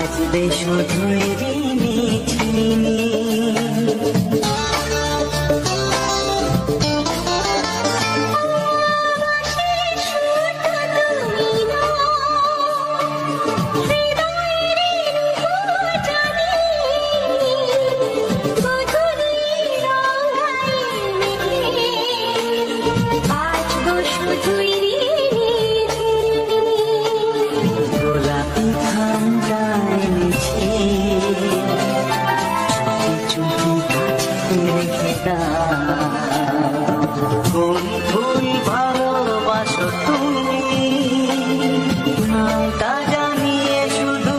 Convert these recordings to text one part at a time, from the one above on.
বাজবে শুধুই রিমিঝিমি। কোন ফুল ভালোবাসো তুমি, নামটা জানিয়ে শুধু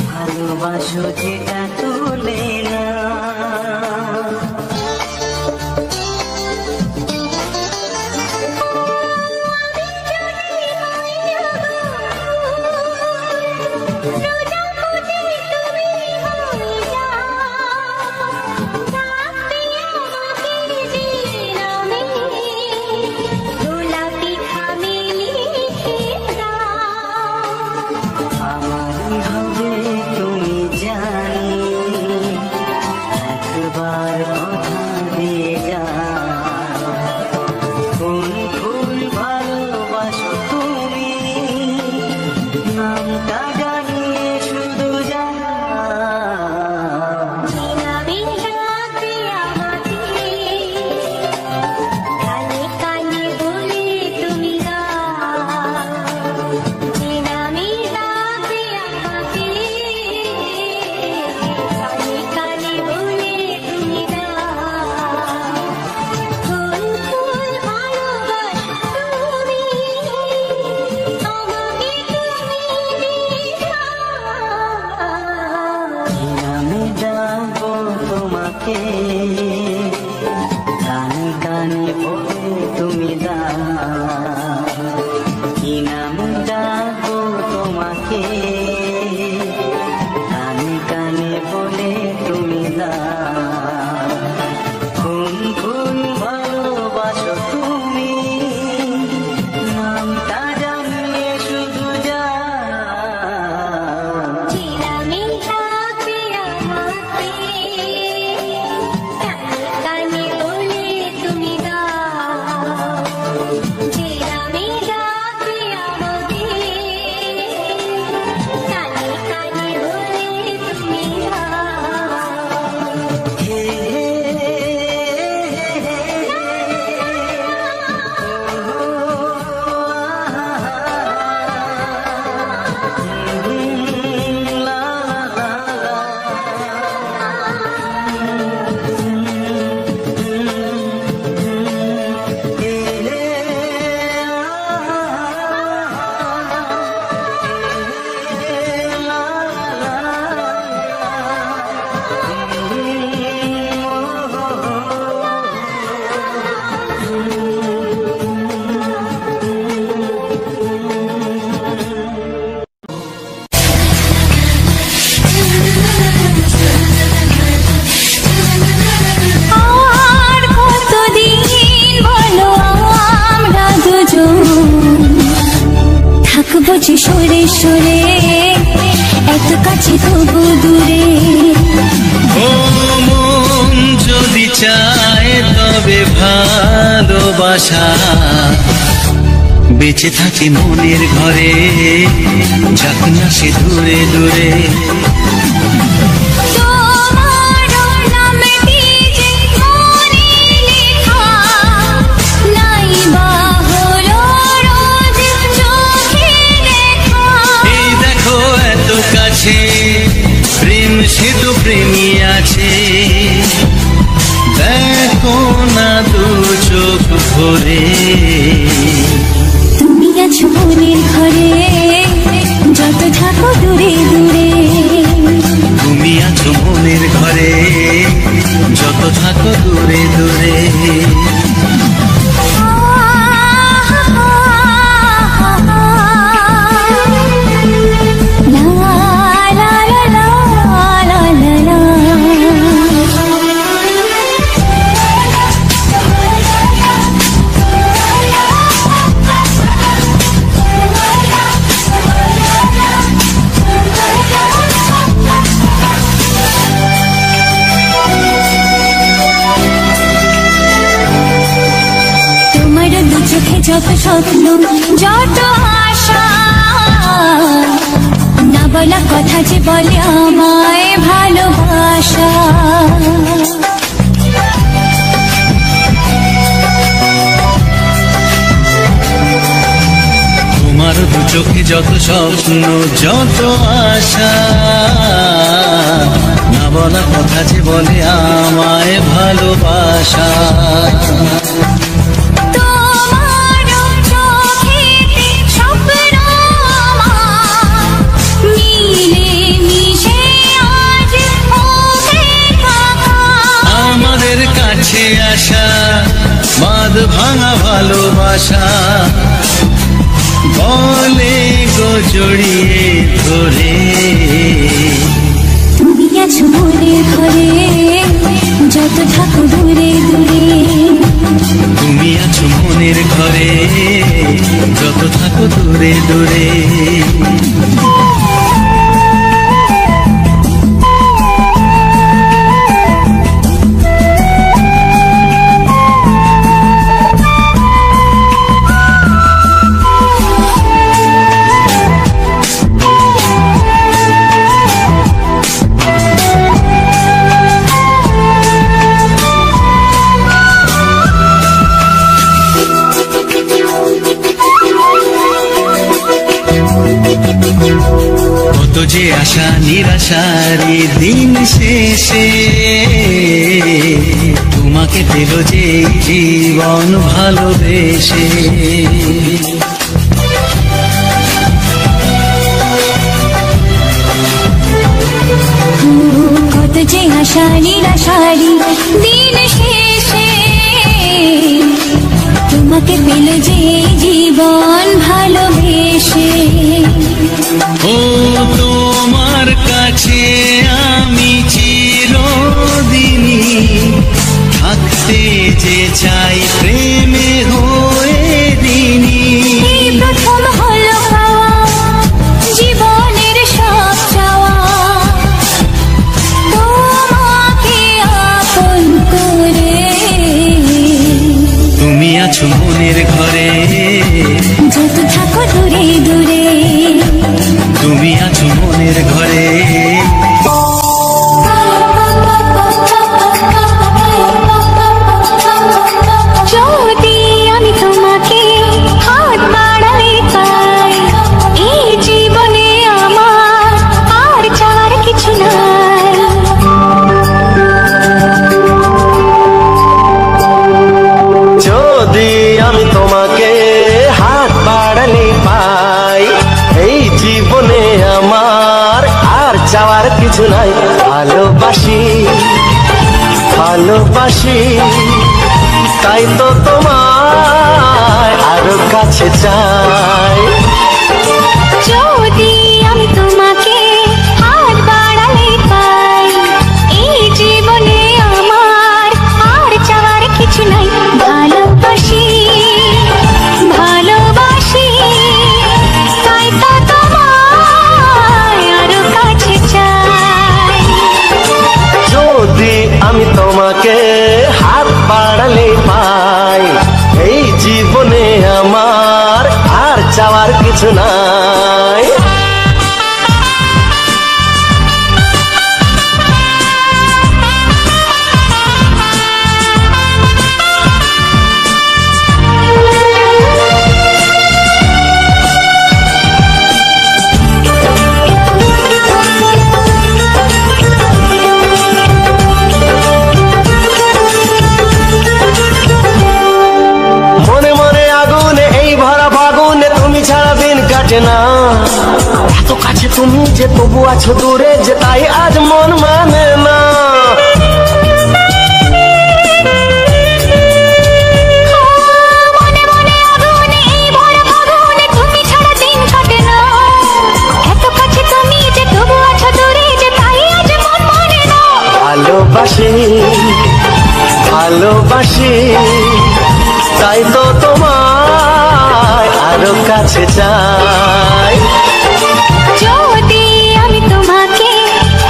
ভালোবাসো যেটা তোলে না। কানে কানে বলে তুমি কি নাম ডাকবো তোমাকে, কানে কানে বলে তুমি কোন কোন ভালোবাসো তুমি, নামটা জানিয়ে শুধু সরে সরে এত কাছে তবু দূরে। ও মন যদি চায় তবে ভালোবাসা বেঁচে থাকি মনের ঘরে, যাক না সে দূরে দূরে। এই দেখো এত কাছে প্রেম, সে তো প্রেমী আছে, দেখো না দু চোখ ভরে। তুমি আছো মনের ঘরে, যত থাকো দূরে দূরে। তুমি আছো মনের ঘরে, যত থাকো দূরে দূরে। চোখে যত স্বপ্ন, যত আশা, না বলা কথা যে বলে আমায় ভালোবাসা। তোমার দু চোখে যত স্বপ্ন, যত আশা, না বলা কথা যে বলে আমায় ভালোবাসা। আশা বাঁধ ভাঙা ভালোবাসা, বলে গো জড়িয়ে ধরে। তুমি আছো মনের ঘরে, যত থাকো দূরে দূরে। তুমি আছো মনের ঘরে, যত থাকো দূরে দূরে। কত যে আশা নিরাশারি দিন শেষে, তোমাকে পেল যে জীবন ভালোবেসে। কত যে আশা নিরাশারি দিন শেষে, তোমাকে পেল যে জীবন ভালোবেসে। ও তোমার কাছে আমি চিরদিনই থাকতে যে চাই, প্রেমে হয়ে দিনই। প্রথম হলো পাওয়া জীবনের সব চাওয়া, তোমাকে আপন করে। তুমি আছো মনের ঘরে, যত থাকো দূরে দূরে। তুমি আছো মনের ঘরে। যদি আমি তোমাকে হাত বাড়ালে পাই, এই জীবনে আমার আর চাওয়ার কিছু নাই। যদি আমি তোমাকে হাত বাড়ালে পাই, এই জীবনে আমার আর চাওয়ার কিছু নাই। ভালোবাসি ভালোবাসি, তাই তো তোমায় আরো কাছে চাই। যদি আমি তোমাকে হাত বাড়ালে পাই, এই জীবনে আমার আর চাওয়ার কিছু নাই। ভালোবাসি ভালোবাসি, তাই তো তোমায় আরো কাছে চাই। যদি আমি তোমাকে হাত বাড়ালে পাই, এই জীবনে আমার চাওয়ার কিছু নাই। না এত কাছে তুমি যে তবু আছো দূরে যে তাই আজ মন মানে না। ভালোবাসি ভালোবাসি তাই তো তোমায় আরো কাছে চাই। যদি আমি তোমাকে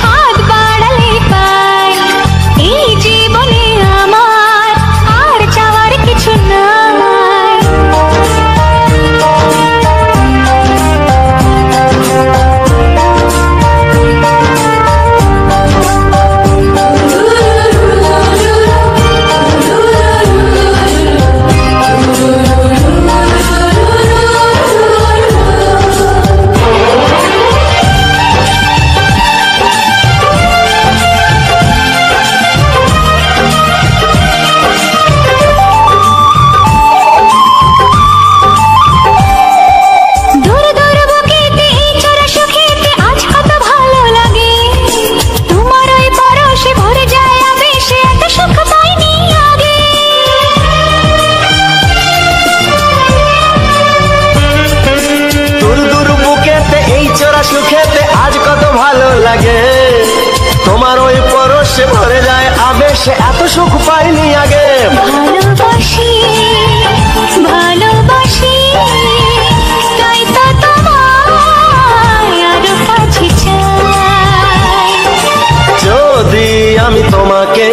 হাত বাড়ালে পাই এই জীবনে আমার আর চাওয়ার কিছু নাই। তোমার ওই পরশে ভরে যায় আবেশে এত সুখ পাইনি আগে। ভালোবাসি ভালোবাসি তাই তো তোমায় আরো কাছে চাই। যদি আমি তোমাকে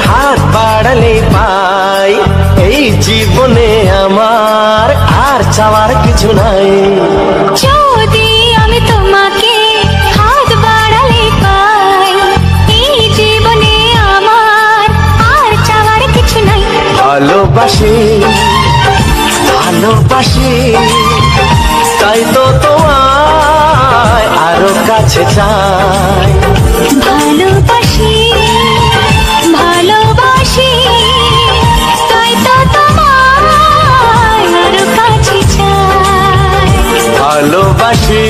হাত বাড়ালে পাই এই জীবনে আমার আর চাওয়ার কিছু নাই। যদি আমি তোমাকে হাত বাড়ালে পাই এই জীবনে আমার আর চাওয়ার কিছু নাই। ভালোবাসি ভালোবাসি তাই তো তোমায় আরো কাছে চাই। ভালোবাসি ভালোবাসি তাই তো তোমায় আরো কাছে চাই। ভালোবাসি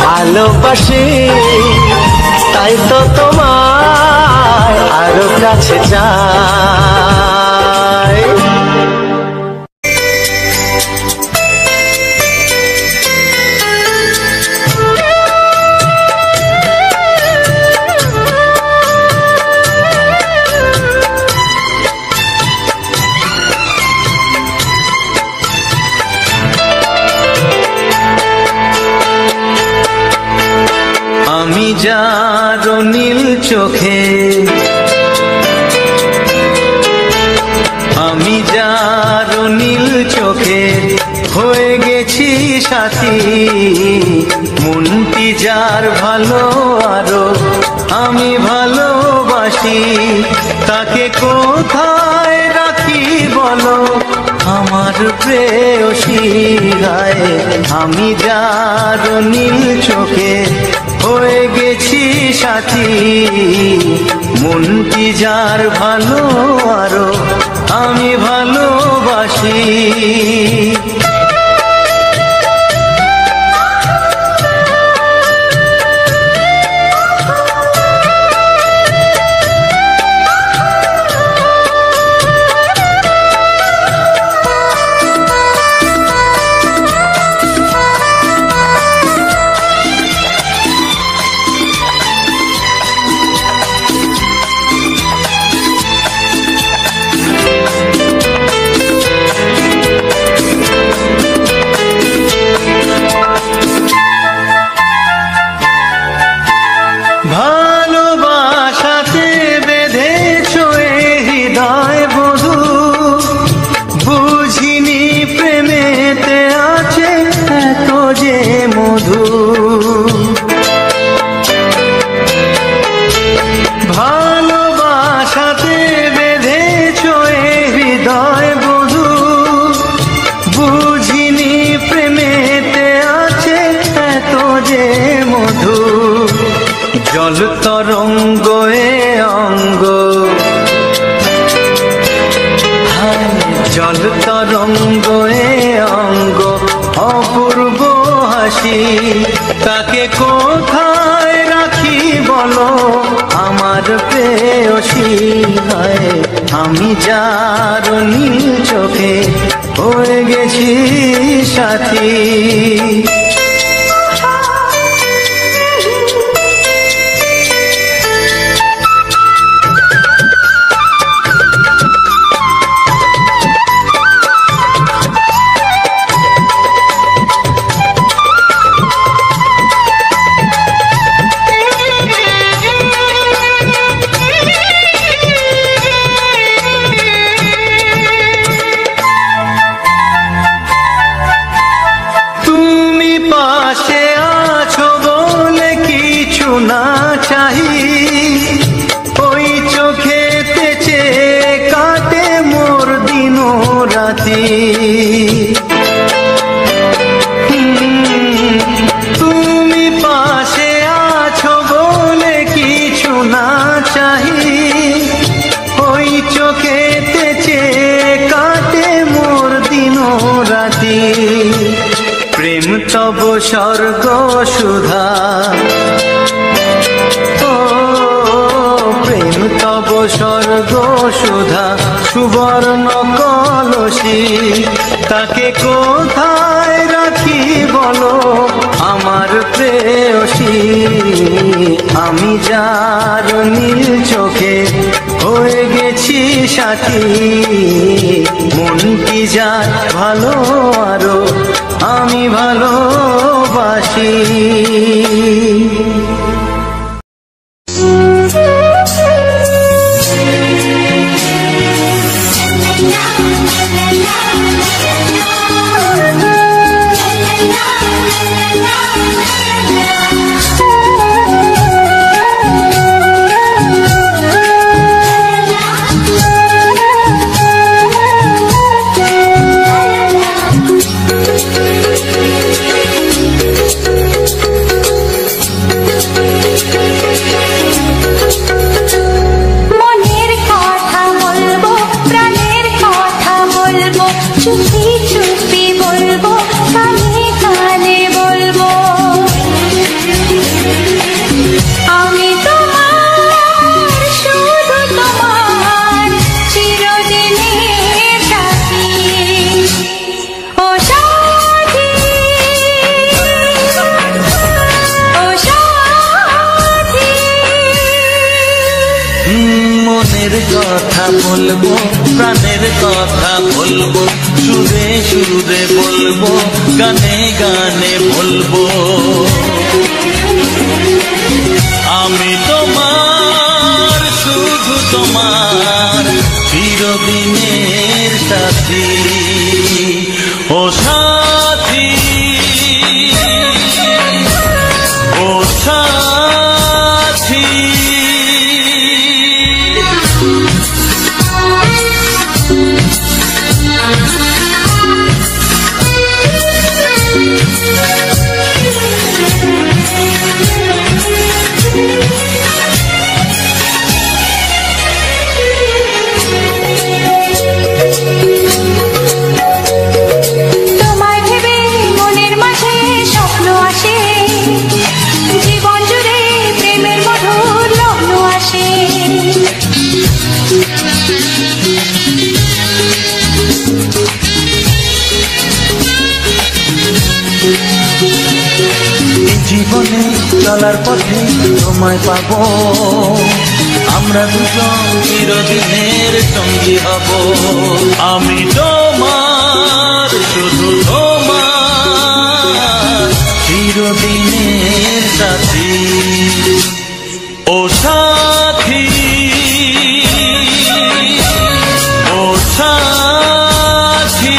ভালোবাসি তাই তো তোমায় আরো কাছে চাই। আমি যার নীল চোখে আমি যার নীল চোখে হয়ে গেছি সাথী। মনটি যার ভালো আরো আমি ভালোবাসি তাকে কোথায় রাখি বলো আমার প্রেয়সী গায়ে। আমি যার নীল চোখে হয়ে গেছি সাথী মনটি যার ভালো আরো আমি ভালোবাসি। ভালোবাসাতে বেঁধেছ হৃদয় বধু বুঝিনি প্রেমেতে আজ যে মধু। ভালোবাসাতে বেঁধেছ এ হৃদয় বধু, বুঝিনি প্রেমেতে আছে এত যে মধু। জল তরঙ্গ এ অঙ্গ, জল তরঙ্গ এ অঙ্গ, অপূর্ব হাসি তাকে কোথায় রাখি বলো আমার প্রেয়সী। হয় আমি যার নীল চোখে হয়ে গেছি সাথী। না চাহি ওই চোখেতে চেয়ে কাটে মোর দিন রাতি। তুমি পাশে আছো বলে কিছু না চাহি ওই চোখেতে চেয়ে কাটে মোর দিন রাতি। প্রেম তব স্বর্গ সুধা, প্রেম তব স্বর্গ সুধা, সুবর্ণ কলসী তাকে কোথায় রাখি বলো আমার প্রেয়সী। আমি যার নীল চোখে হয়ে গেছি সাথী। মনটি যার ভালো আরো আমি ভালোবাসি। কথা বলবো প্রাণের কথা বলবো, সুরে সুরে বলবো, গানে গানে বলবো। আমি তোমার শুধু তোমার চিরদিনের সাথী। ও সাথী, ও সাথী, জীবনে চলার পথে তোমায় পাবো, আমরা দুজন চিরদিনের সঙ্গী হব। আমি তোমার শুধু তোমার চিরদিনের সাথী। ও সাথী, ও সাথী,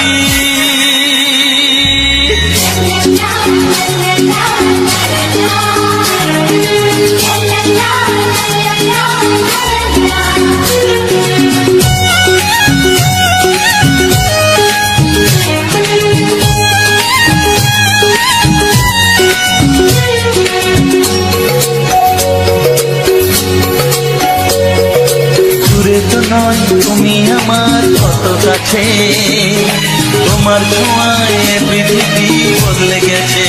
গেছে, তোমার ছোঁয়ায় পৃথিবী বদলে গেছে।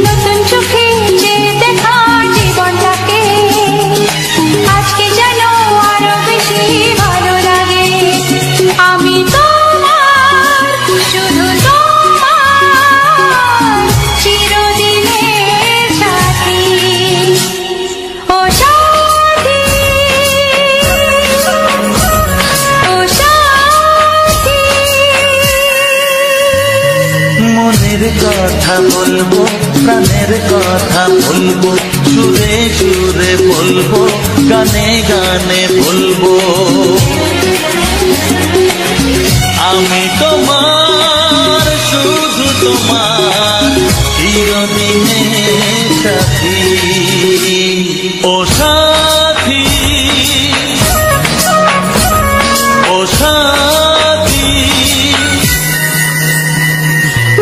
নতুন চোখে যে দেখা জীবনটাকে আজকে যেন আরো বেশি ভালো লাগে। আমি তোমার, শুধু তোমার, চিরদিনের সাথী। ও সাথী, ও সাথী। মনের কথা বলবো, প্রাণের কথা বলবো, সুরে সুরে বলবো, গানে গানে বলবো। আমি তোমার, শুধু তোমার, চিরদিনের সাথী। ও সাথী, ও সাথী।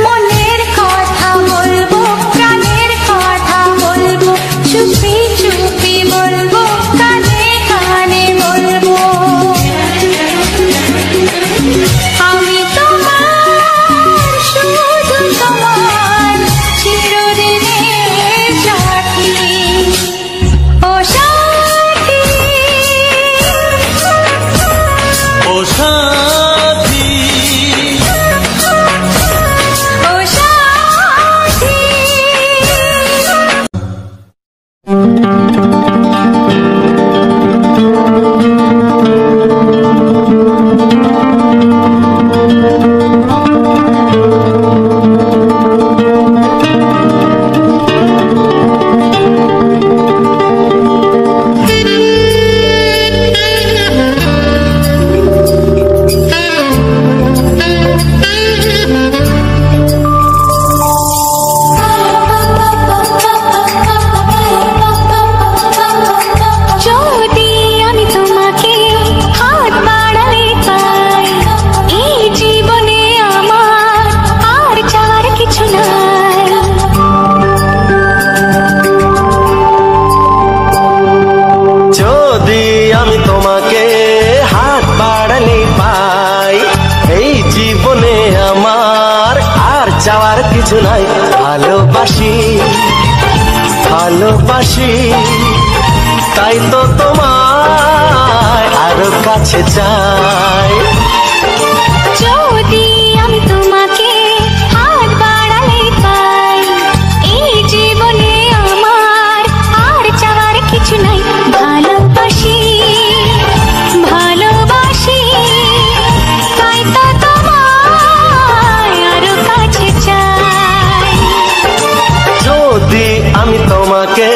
মনের কথা বলবো, প্রাণের কথা বলবো, চুপি চুপি বলবো, কানে কানে বলবো। আমি তোমার, শুধু তোমার, চিরদিনের সাথী। ও সাথী, ও সাথী। ও সাথী। যদি আমি তোমাকে হাত বাড়ালে পাই, এই জীবনে আমার আর চাওয়ার কিছু নাই। যদি আমি তোমাকে হাত বাড়ালে পাই, এই জীবনে আমার আর চাওয়ার কিছু নাই। ভালোবাসি, ভালোবাসি, তাই তো তোমায় আরো কাছে চাই। যদি আমি তোমাকে হাত বাড়ালে পাই, এই জীবনে আমার আর চাওয়ার কিছু নাই। ভালোবাসি, ভালোবাসি, তাই তো তোমায় আরো কাছে চাই। যদি আমি তোমাকে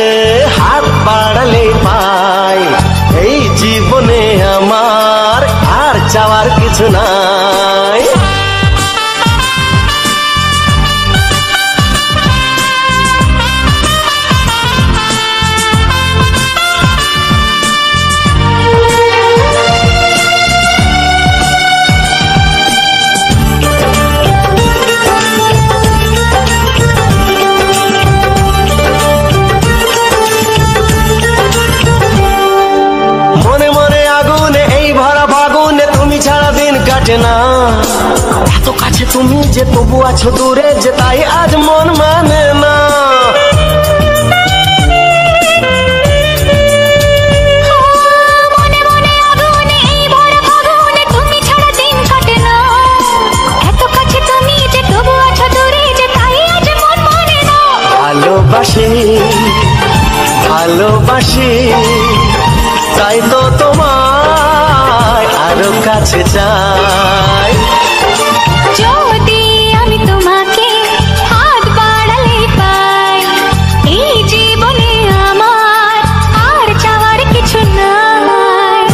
হাত বাড়ালে পাই, এই জীবনে আমার আর চাওয়ার কিছু নাই। মনে মনে আগুনে এই ভরা ফাগুনে তুমি ছাড়া দিন কাটে না। এত কাছে তুমি যে তবু আছো দূরে, যে তাই আজ মন মানে না। মনে মনে আগুনে এই ভরা ফাগুনে তুমি ছাড়া দিন কাটে না। এত কাছে তুমি যে তবু আছো দূরে, যে তাই আজ মন মানে না। ভালোবাসি, ভালোবাসি, তাই তো তোমায় আরো কাছে চাই। যদি আমি তোমাকে হাত বাড়ালে পাই, এই জীবনে আমার আর চাওয়ার কিছু নাই।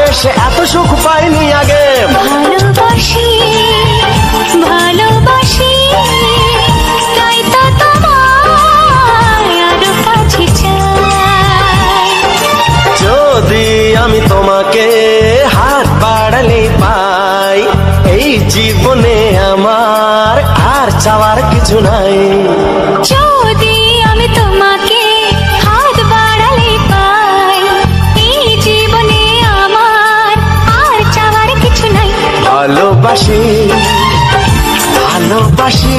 আবেশে এত সুখ পাইনি আগে। ভালোবাসি ভালোবাসি তাই তো তোমায় আরো কাছে চাই। যদি আমি তোমাকে হাত বাড়ালে পাই, এই জীবনে আমার আর চাওয়ার কিছু নাই। যদি আমি তোমাকে হাত বাড়ালে পাই, এই জীবনে আমার আর চাওয়ার কিছু নাই। ভালোবাসি ভালোবাসি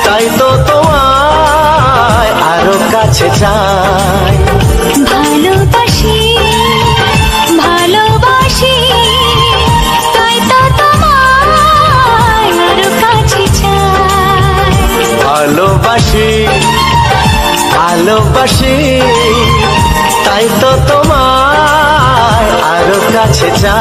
তাই তো তোমায় আরো কাছে চাই। ভালোবাসি ভালোবাসি তাই তো তোমায় আরো কাছে চাই। ভালোবাসি ভালোবাসি তাই তো তোমায় আরো কাছে চাই।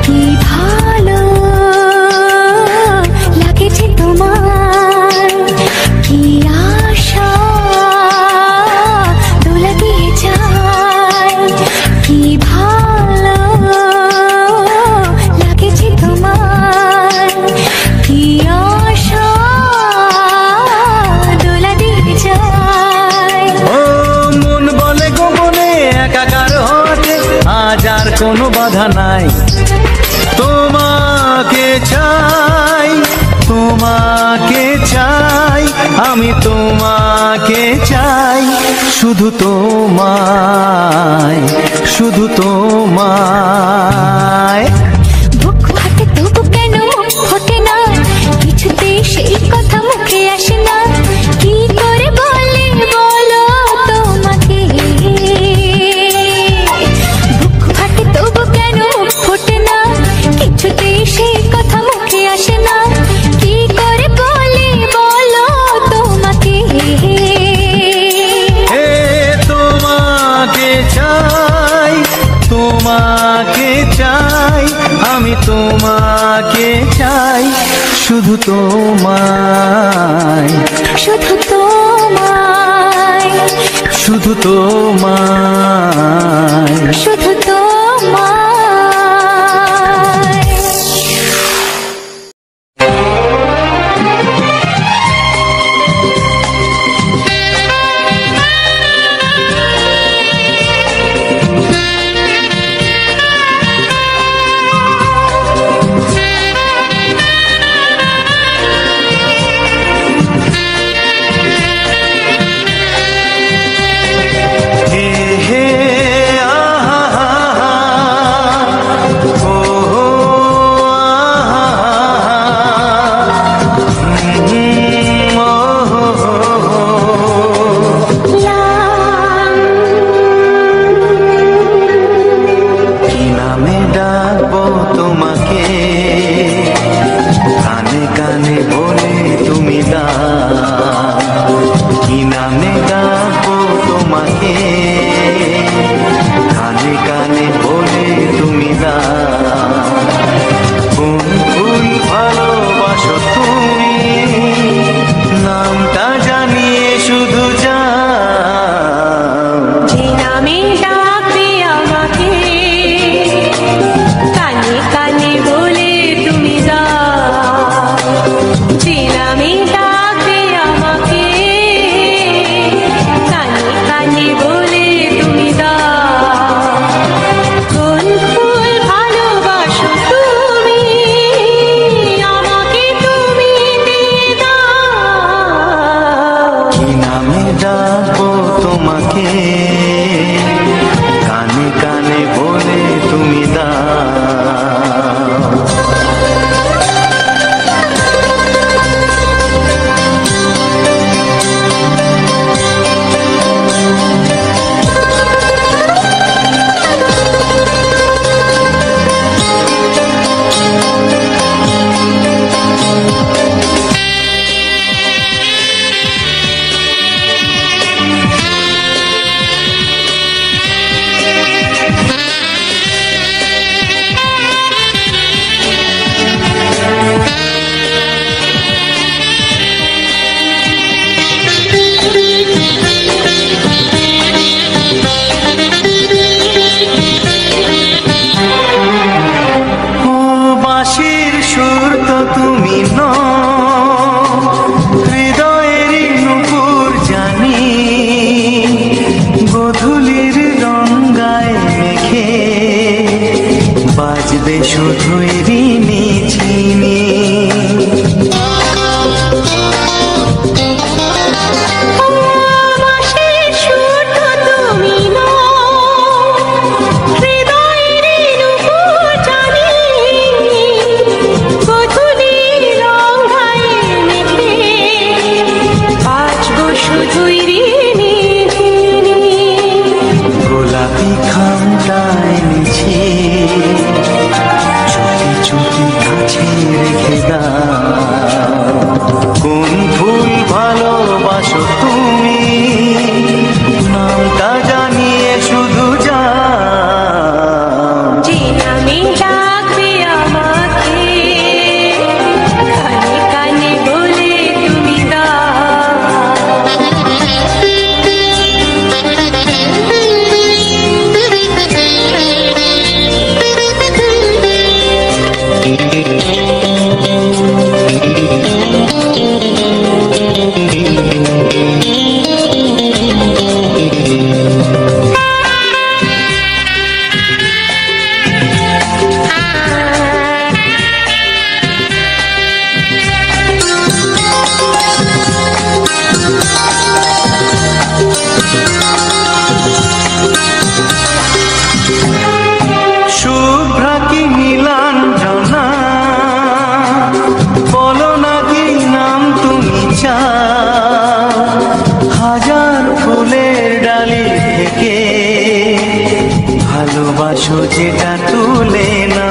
কি ভালো লাগেছে তোমার, কি আশা দোলা দিয়ে যায়। কি ভালো লাগেছে তোমার, কি আশা দোলা দিয়ে যায়। ও মন বলে গোপনে একাকার হতে আজ আর কোনো বাধা নাই। তোমাকে চাই তোমাকে চাই আমি তোমাকে চাই, শুধু তোমায় শুধু তোমায়। বুক ফাটে তবু কেন মুখ ফোটে না, কিছুতেই সেই কথা মুখে আসে না। কি করে বলে বলো তোমাকে, বুক ফাটে তবু কেন মুখ ফোটে না, কিছুতেই সেই কথা মুখে আসে না। কি করে বলে বলো তোমাকে। হে তোমাকে চাই তোমাকে চাই আমি তোমাকে চাই, শুধু তোমায় শুধু তোমায় শুধু তোমায়। শুধু তোমায়। হে হে আহা যেটা তুলে না।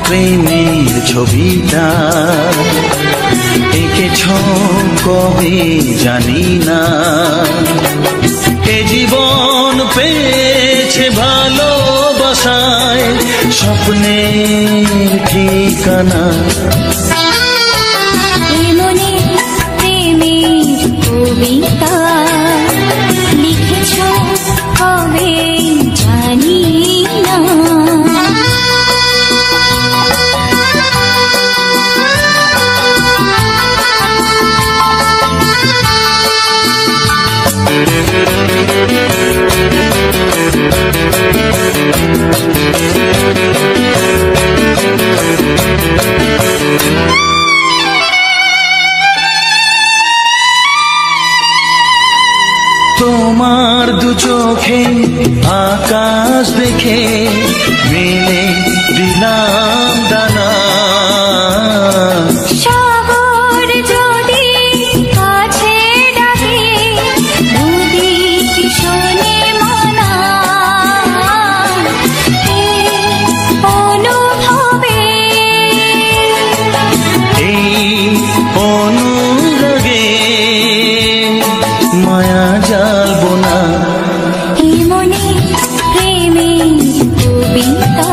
প্রেমের ছবিটা এঁকেছ কবে জানি না, এ জীবন পেয়েছে ভালোবাসায় স্বপ্নের ঠিকানা। মনে প্রেমের কবিতা লিখেছ কবে জানি না। তোমার দু চোখে আকাশ দেখে মেলে দিলাম দানা। সাগর যদি কাছে ডাকে নদী কি শোনে মনা, অনুভবে এই অনুরাগে মায়া জালবো না। মনে প্রেমের কবিতা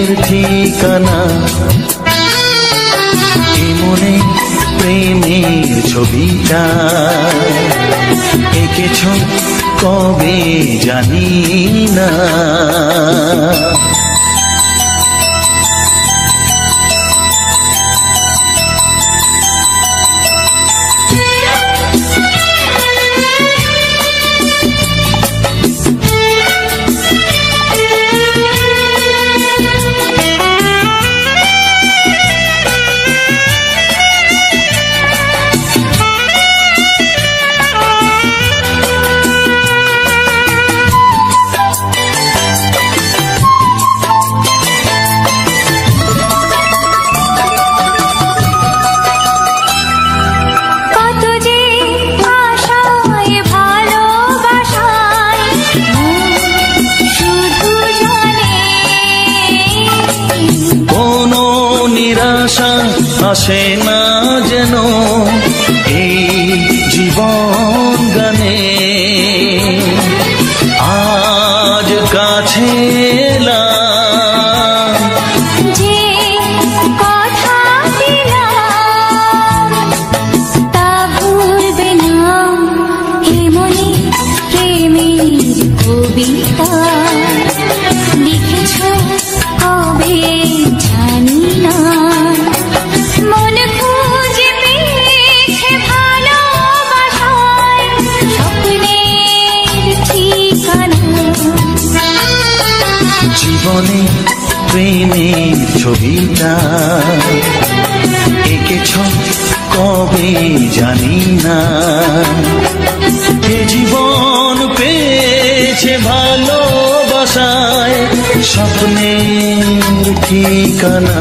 স্বপ্নের ঠিকানা মনে প্রেমের ছবিটা এঁকেছ কবে জানি না। আসে না যেন এই জীবন গানে আজ কাছে এলাম যে কথা দিলাম তা ভুলবে না হে মনে প্রেমের কবিতা লিখেছ কবে জানি না। মন খুঁজে পেয়েছে ভালোবাসায় স্বপ্নের ঠিকানা। জীবনে প্রেমের ছবিটা এঁকেছ কবে জানি না। এ জীবন পেয়েছে ভালোবাসায় স্বপ্নের ঠিকানা।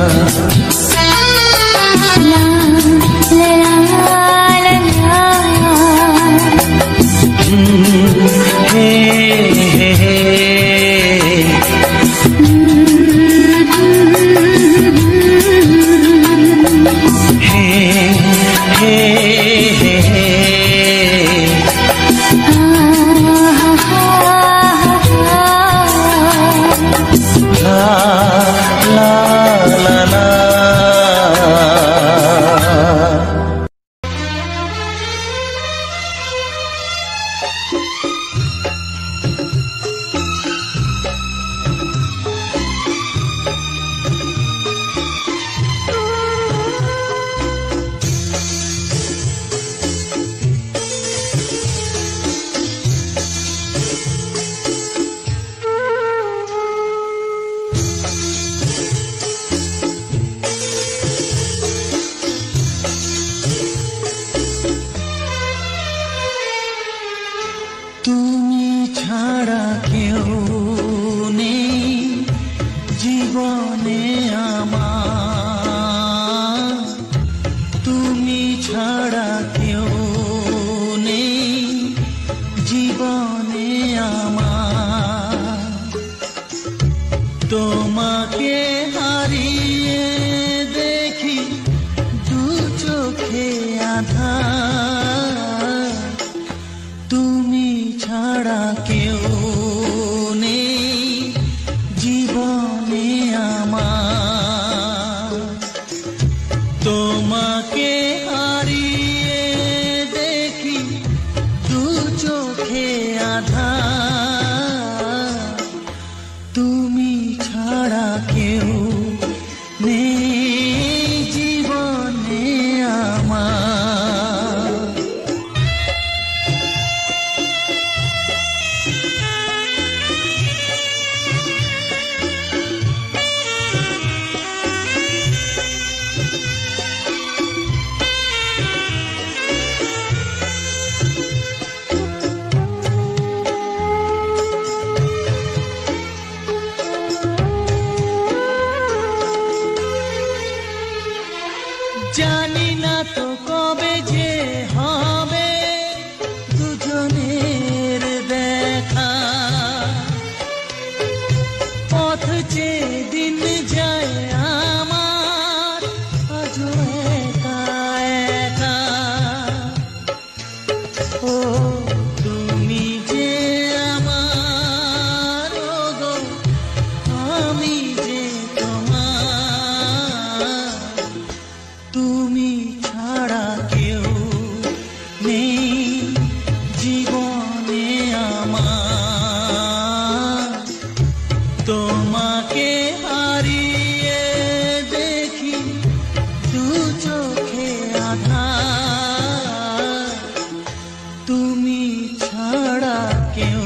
তুমি ছাড়া কেউ নেই জীবনে আমার, তুমি ছাড়া কেউ নেই জীবনে আমার। তোমাকে হারিয়ে দেখি দু চোখে আঁধার, তুমি ছাড়া কেউ নেই জীবনে আমার। তোমাকে হারিয়ে দেখি দু চোখে আঁধার, তুমি ছাড়া কেউ নেই জীবনে আমার। জানি না তো কবে যে হবে দুজনের দেখা, পথ চেয়ে দিন যায় আমার আজও একা একা। ও তুমি যে আমার গো, আমি যে ছাড়া কেউ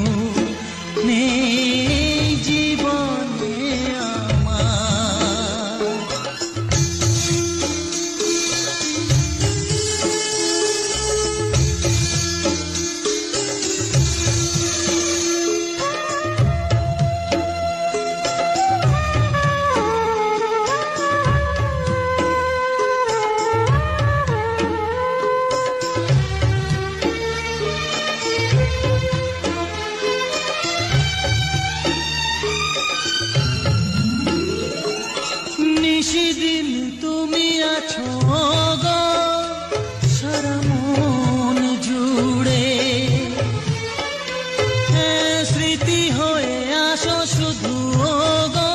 নেই জীবনে আমার। নিশিদিন তুমি আছো গো সারা মন জুড়ে, স্মৃতি হয়ে আসো শুধু গো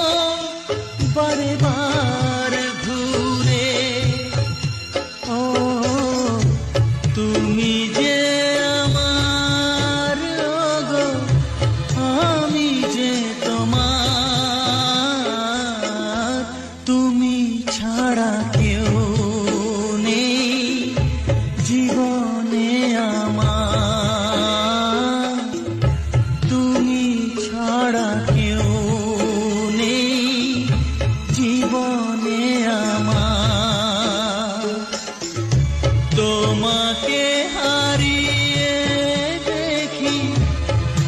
বারে বার ঘুরে। ও তুমি যে আমার গো, আমি যে তোমার, তুমি ছাড়া কেউ নেই জীবনে আমার, তুমি ছাড়া কেউ নেই জীবনে আমার। তোমাকে হারিয়ে দেখি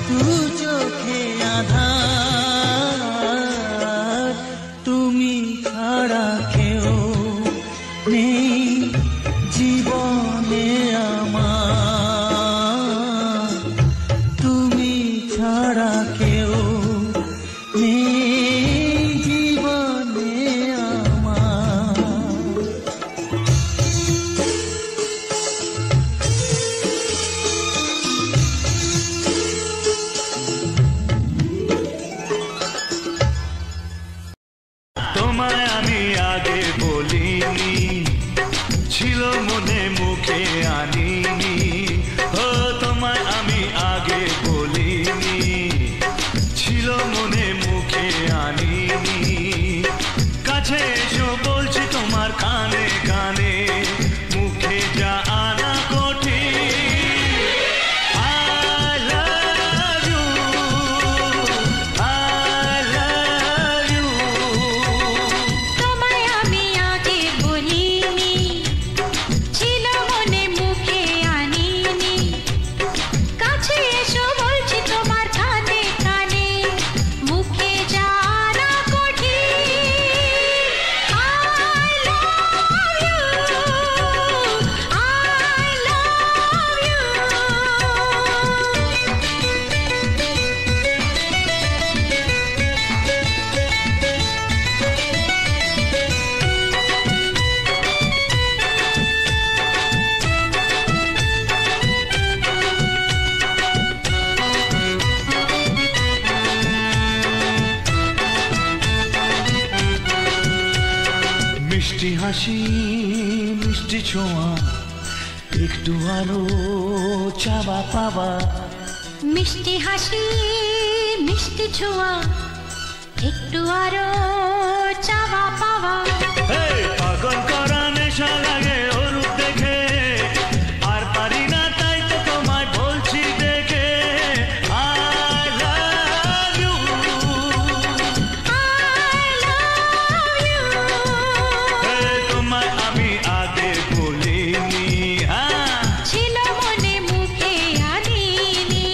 দু চোখে আধার, তুমি ছাড়া কেউ নেই জীবনে আমার, তুমি ছাড়া কেউ নেই জীবনে আমার। তোমায় আমি আগে বলিনি, ছিল মনে মুখে আনিনি। ও তোমায় আমি আগে বলিনি, ছিল মনে মুখে আনিনি। কাছে এসো বলছি তোমার কানে কানে, মুখে যা আনা কঠিন। I love you, I love you। তোমায় আমি আগে বলিনি, ছিল মনে মুখে আনিনি। কাছে এসো বলছি তোমার কানে কানে, মুখে জানা কঠিন। I love you, I love you। মিষ্টি হাসি মিষ্টি ছোঁয়া, একটু আরো চাওয়া পাওয়া। মিষ্টি হাসি মিষ্টি ছোঁয়া, একটু আরো চাওয়া পাওয়া। এই পাগল করা নেশা লাগে ওর রূপ দেখে, আর পারি না তাই তো তোমায় বলছি দেখে। I love you, I love you। এই তোমায় আমি আগে বলিনি। ছিল মনে মুখে আনিনি।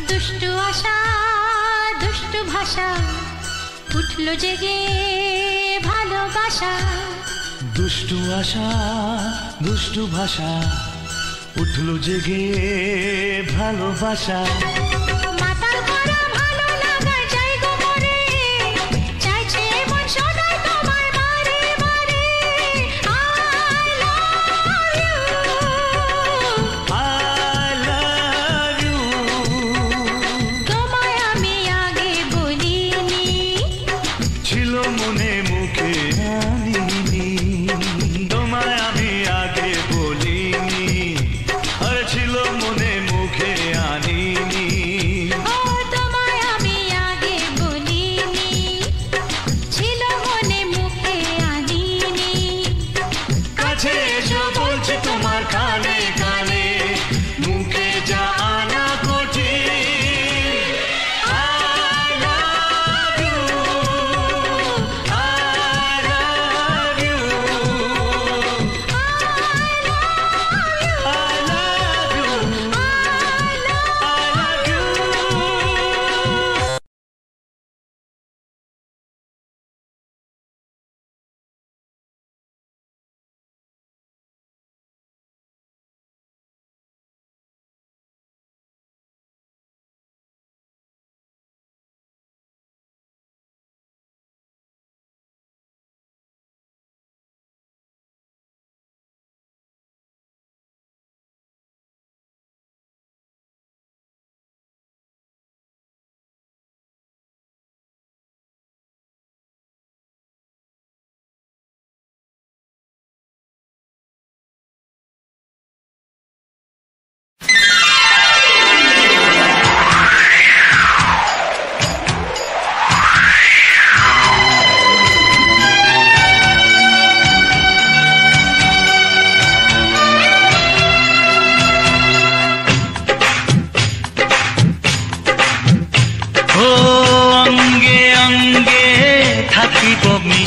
দুষ্টু আশা দুষ্টু ভাষা, উঠলো জেগে ভালোবাসা। দুষ্টু আশা দুষ্টু ভাষা, উঠলো জেগে ভালোবাসা। মাতাল করা ভালো লাগার যায় গো মরে, চাইছে মন সদাই তোমায় মারে মারে। I love you, I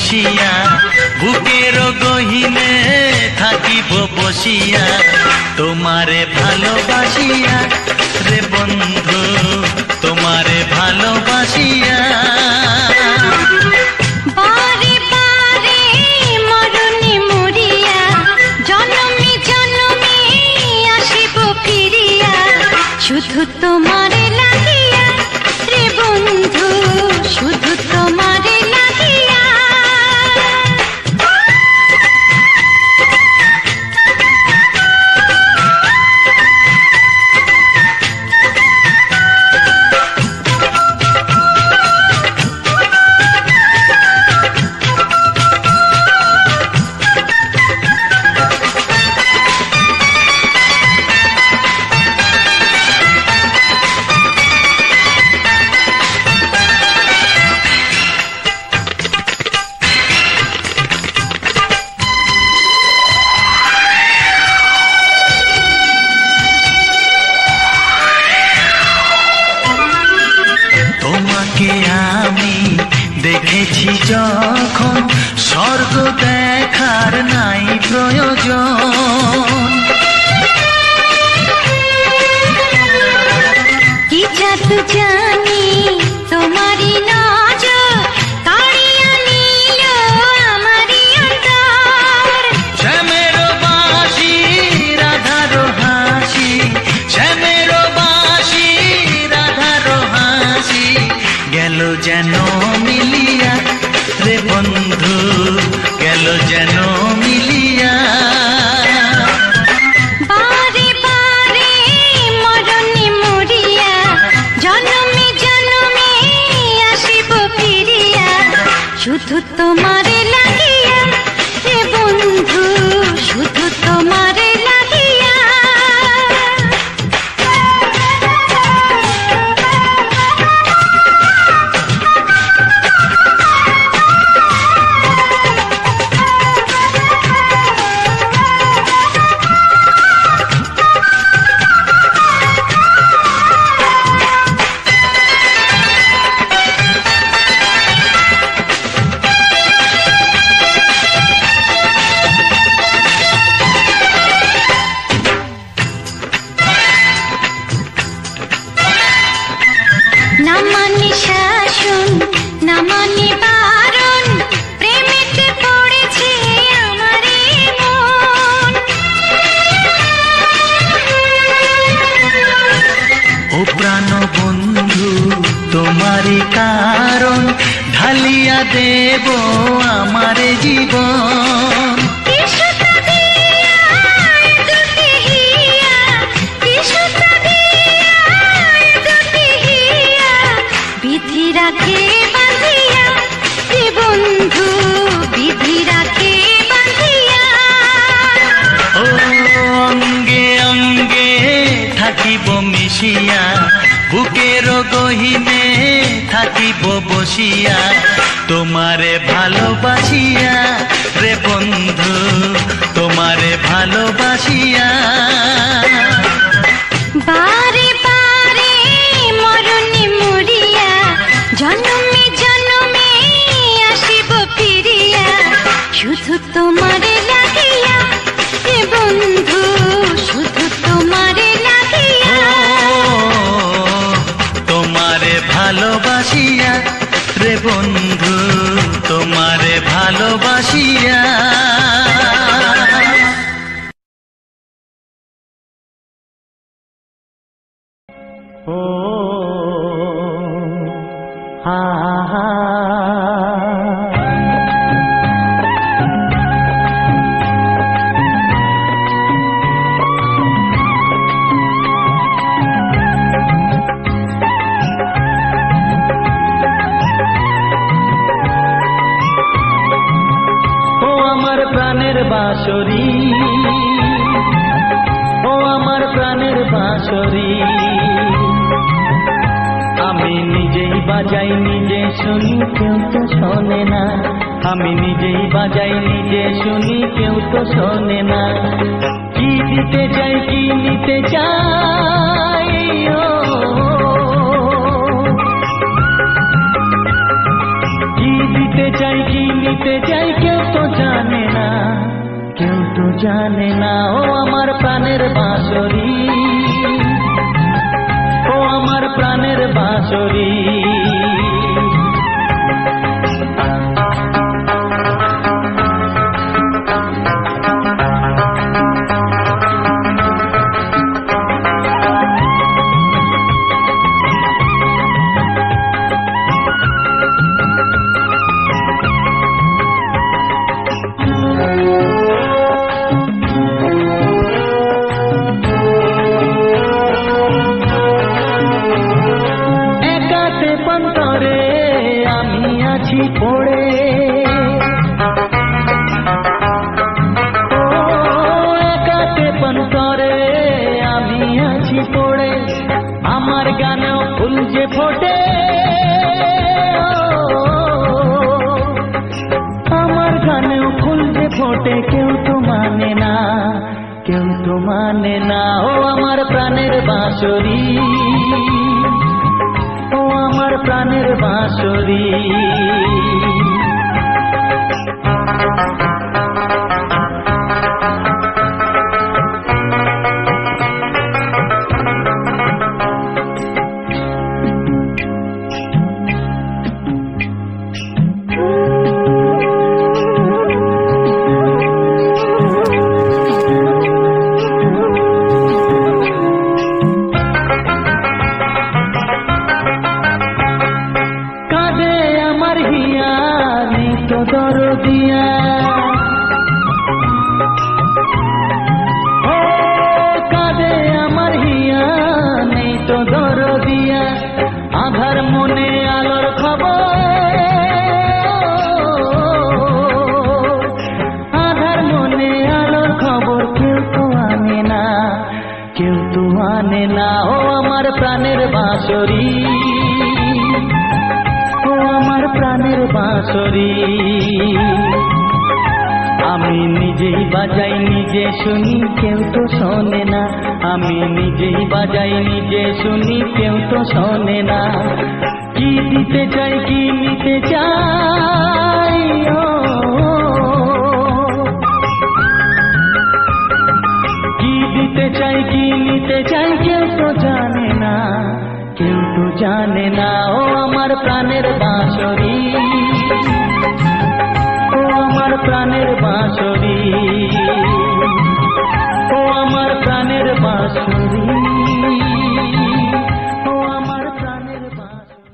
মিশিয়া বুকের গহিনে থাকিব বসিয়া তোমারে ভালোবাসিয়া রে বন্ধু তোমারে ভালোবাসিয়া বারে বারে মরণে মরিয়া জনমে জনমে আসিব ফিরিয়া শুধু তোমারে লাগিয়া রে বন্ধু শুধু তোমারে লাগিয়া তোমাকে আমি দেখেছি যখন স্বর্গ দেখার নাই প্রয়োজন কি জাদু জানি তোমারই নজর কাড়িয়া নিল আমারই অন্তর শ্যামের বাঁশি রাধার হাসি শ্যামের বাঁশি রাধার হাসি গেল যেন মিলিয়া রে বন্ধু গেল যেন মিলিয়া বারে বারে মরণে মরিয়া জনমে জনমে আসিব ফিরিয়া শুধু তোমারে লাগিয়া হে বন্ধু শুধু তোমারে লাগিয়া না মানে শাসন না মানে বারণ প্রেমেতে পড়েছে আমারে মন ও প্রাণ বন্ধু তোমারই কারণ ঢালিয়া দেব আমারে জীবন কিসুতা দিয়া দুটি হিয়া কিসুতা দিয়া দুটি হিয়া বিধি রাখে বাঁধিয়া হে বন্ধু বিধি রাখে বাঁধিয়া ও অঙ্গে অঙ্গে থাকিব মিশিয়া বুকের গহিনে থাকিব বসিয়া তোমারে ভালোবাসিয়া রে বন্ধু তোমারে ভালোবাসিয়া বারে বারে মরণে মরিয়া জনমে জনমে আসিব ফিরিয়া শুধু তোমারে লাগিয়া হে বন্ধু শুধু তোমারে লাগিয়া তোমারে ভালোবাসিয়া রে বন্ধু তোমারে ভালোবাসিয়া ও হা হা ও আমার প্রাণের বাঁশরি ও আমার প্রাণের বাঁশরি আমি নিজেই বাজাই নিজে শুনি কেউ তো শোনে না আমি নিজেই বাজাই নিজে শুনি কেউ তো শোনে না কি দিতে চাই কি নিতে চাই ও কি দিতে চাই কি নিতে জানে না ও আমার প্রাণের বাঁশরি, ও আমার প্রাণের বাঁশরি। পড়ে একাতে পন্তরে আমি আছি পড়ে, আমার গানেও ফুল যে ফোটে, আমার গানেও ফুল যে ফোটে, কেউ তো মানে না, কেউ তো মানে না ও আমার প্রাণের বাঁশরি, ও আমার প্রাণের বাঁশরি। আধার মনে আলোর খবর, আধার মনে আলোর খবর, কেউ তো আনে না, কেউ তো আনে না ও আমার প্রাণের বাঁশরি, ও আমার প্রাণের বাঁশরি। আমি নিজেই বাজাই নিজে শুনি, কেউ তো শোনে না, আমি নিজেই বাজাই নিজে শুনি, কেউ তো শোনে না। কি দিতে চাই কি নিতে চাই, কি দিতে চাই কি নিতে চাই, কেউ তো জানে না, কেউ তো জানে না ও আমার প্রাণের বাঁশরি, ও আমার প্রাণের বাঁশরি, ও আমার প্রাণের বাঁশরি, ও আমার প্রাণের বাঁশরি।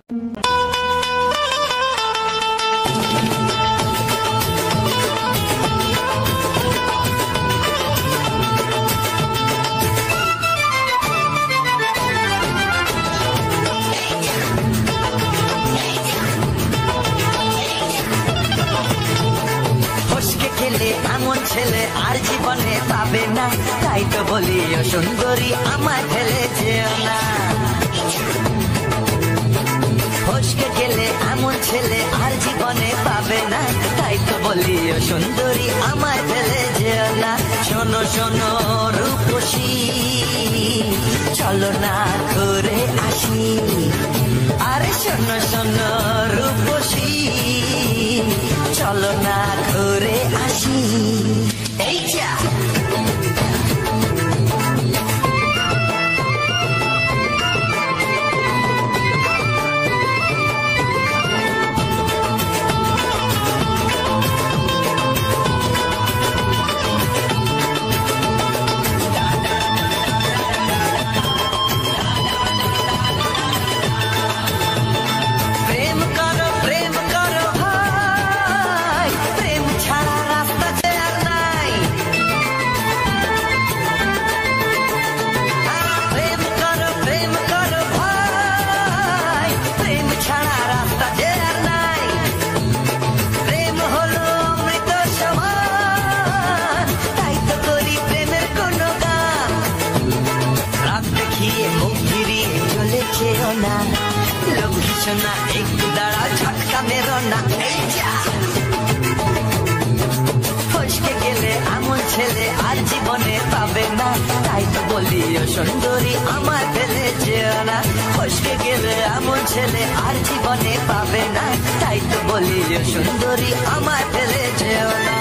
এমন ছেলে আর জীবনে পাবে না, তাই তো বলি ও সুন্দরী আমায় ফেলে যেও না। ফসকে গেলে এমন ছেলে আর জীবনে পাবে না, তাই তো বলি ও সুন্দরী আমায় ফেলে যেও না। শোনো শোনো রূপসী, চলো না ঘুরে আসি, আরে শোনো শোনো রূপসী, চলো না ঘুরে আসি। এই যা না, একটু দাঁড়া, ঝটকা মেরো না। ফসকে গেলে এমন ছেলে আর জীবনে পাবে না, তাই তো বলি ও সুন্দরী আমায় ফেলে যেও না। ফসকে গেলে এমন ছেলে আর জীবনে পাবে না, তাই তো বলি ও সুন্দরী আমায় ফেলে যেও না।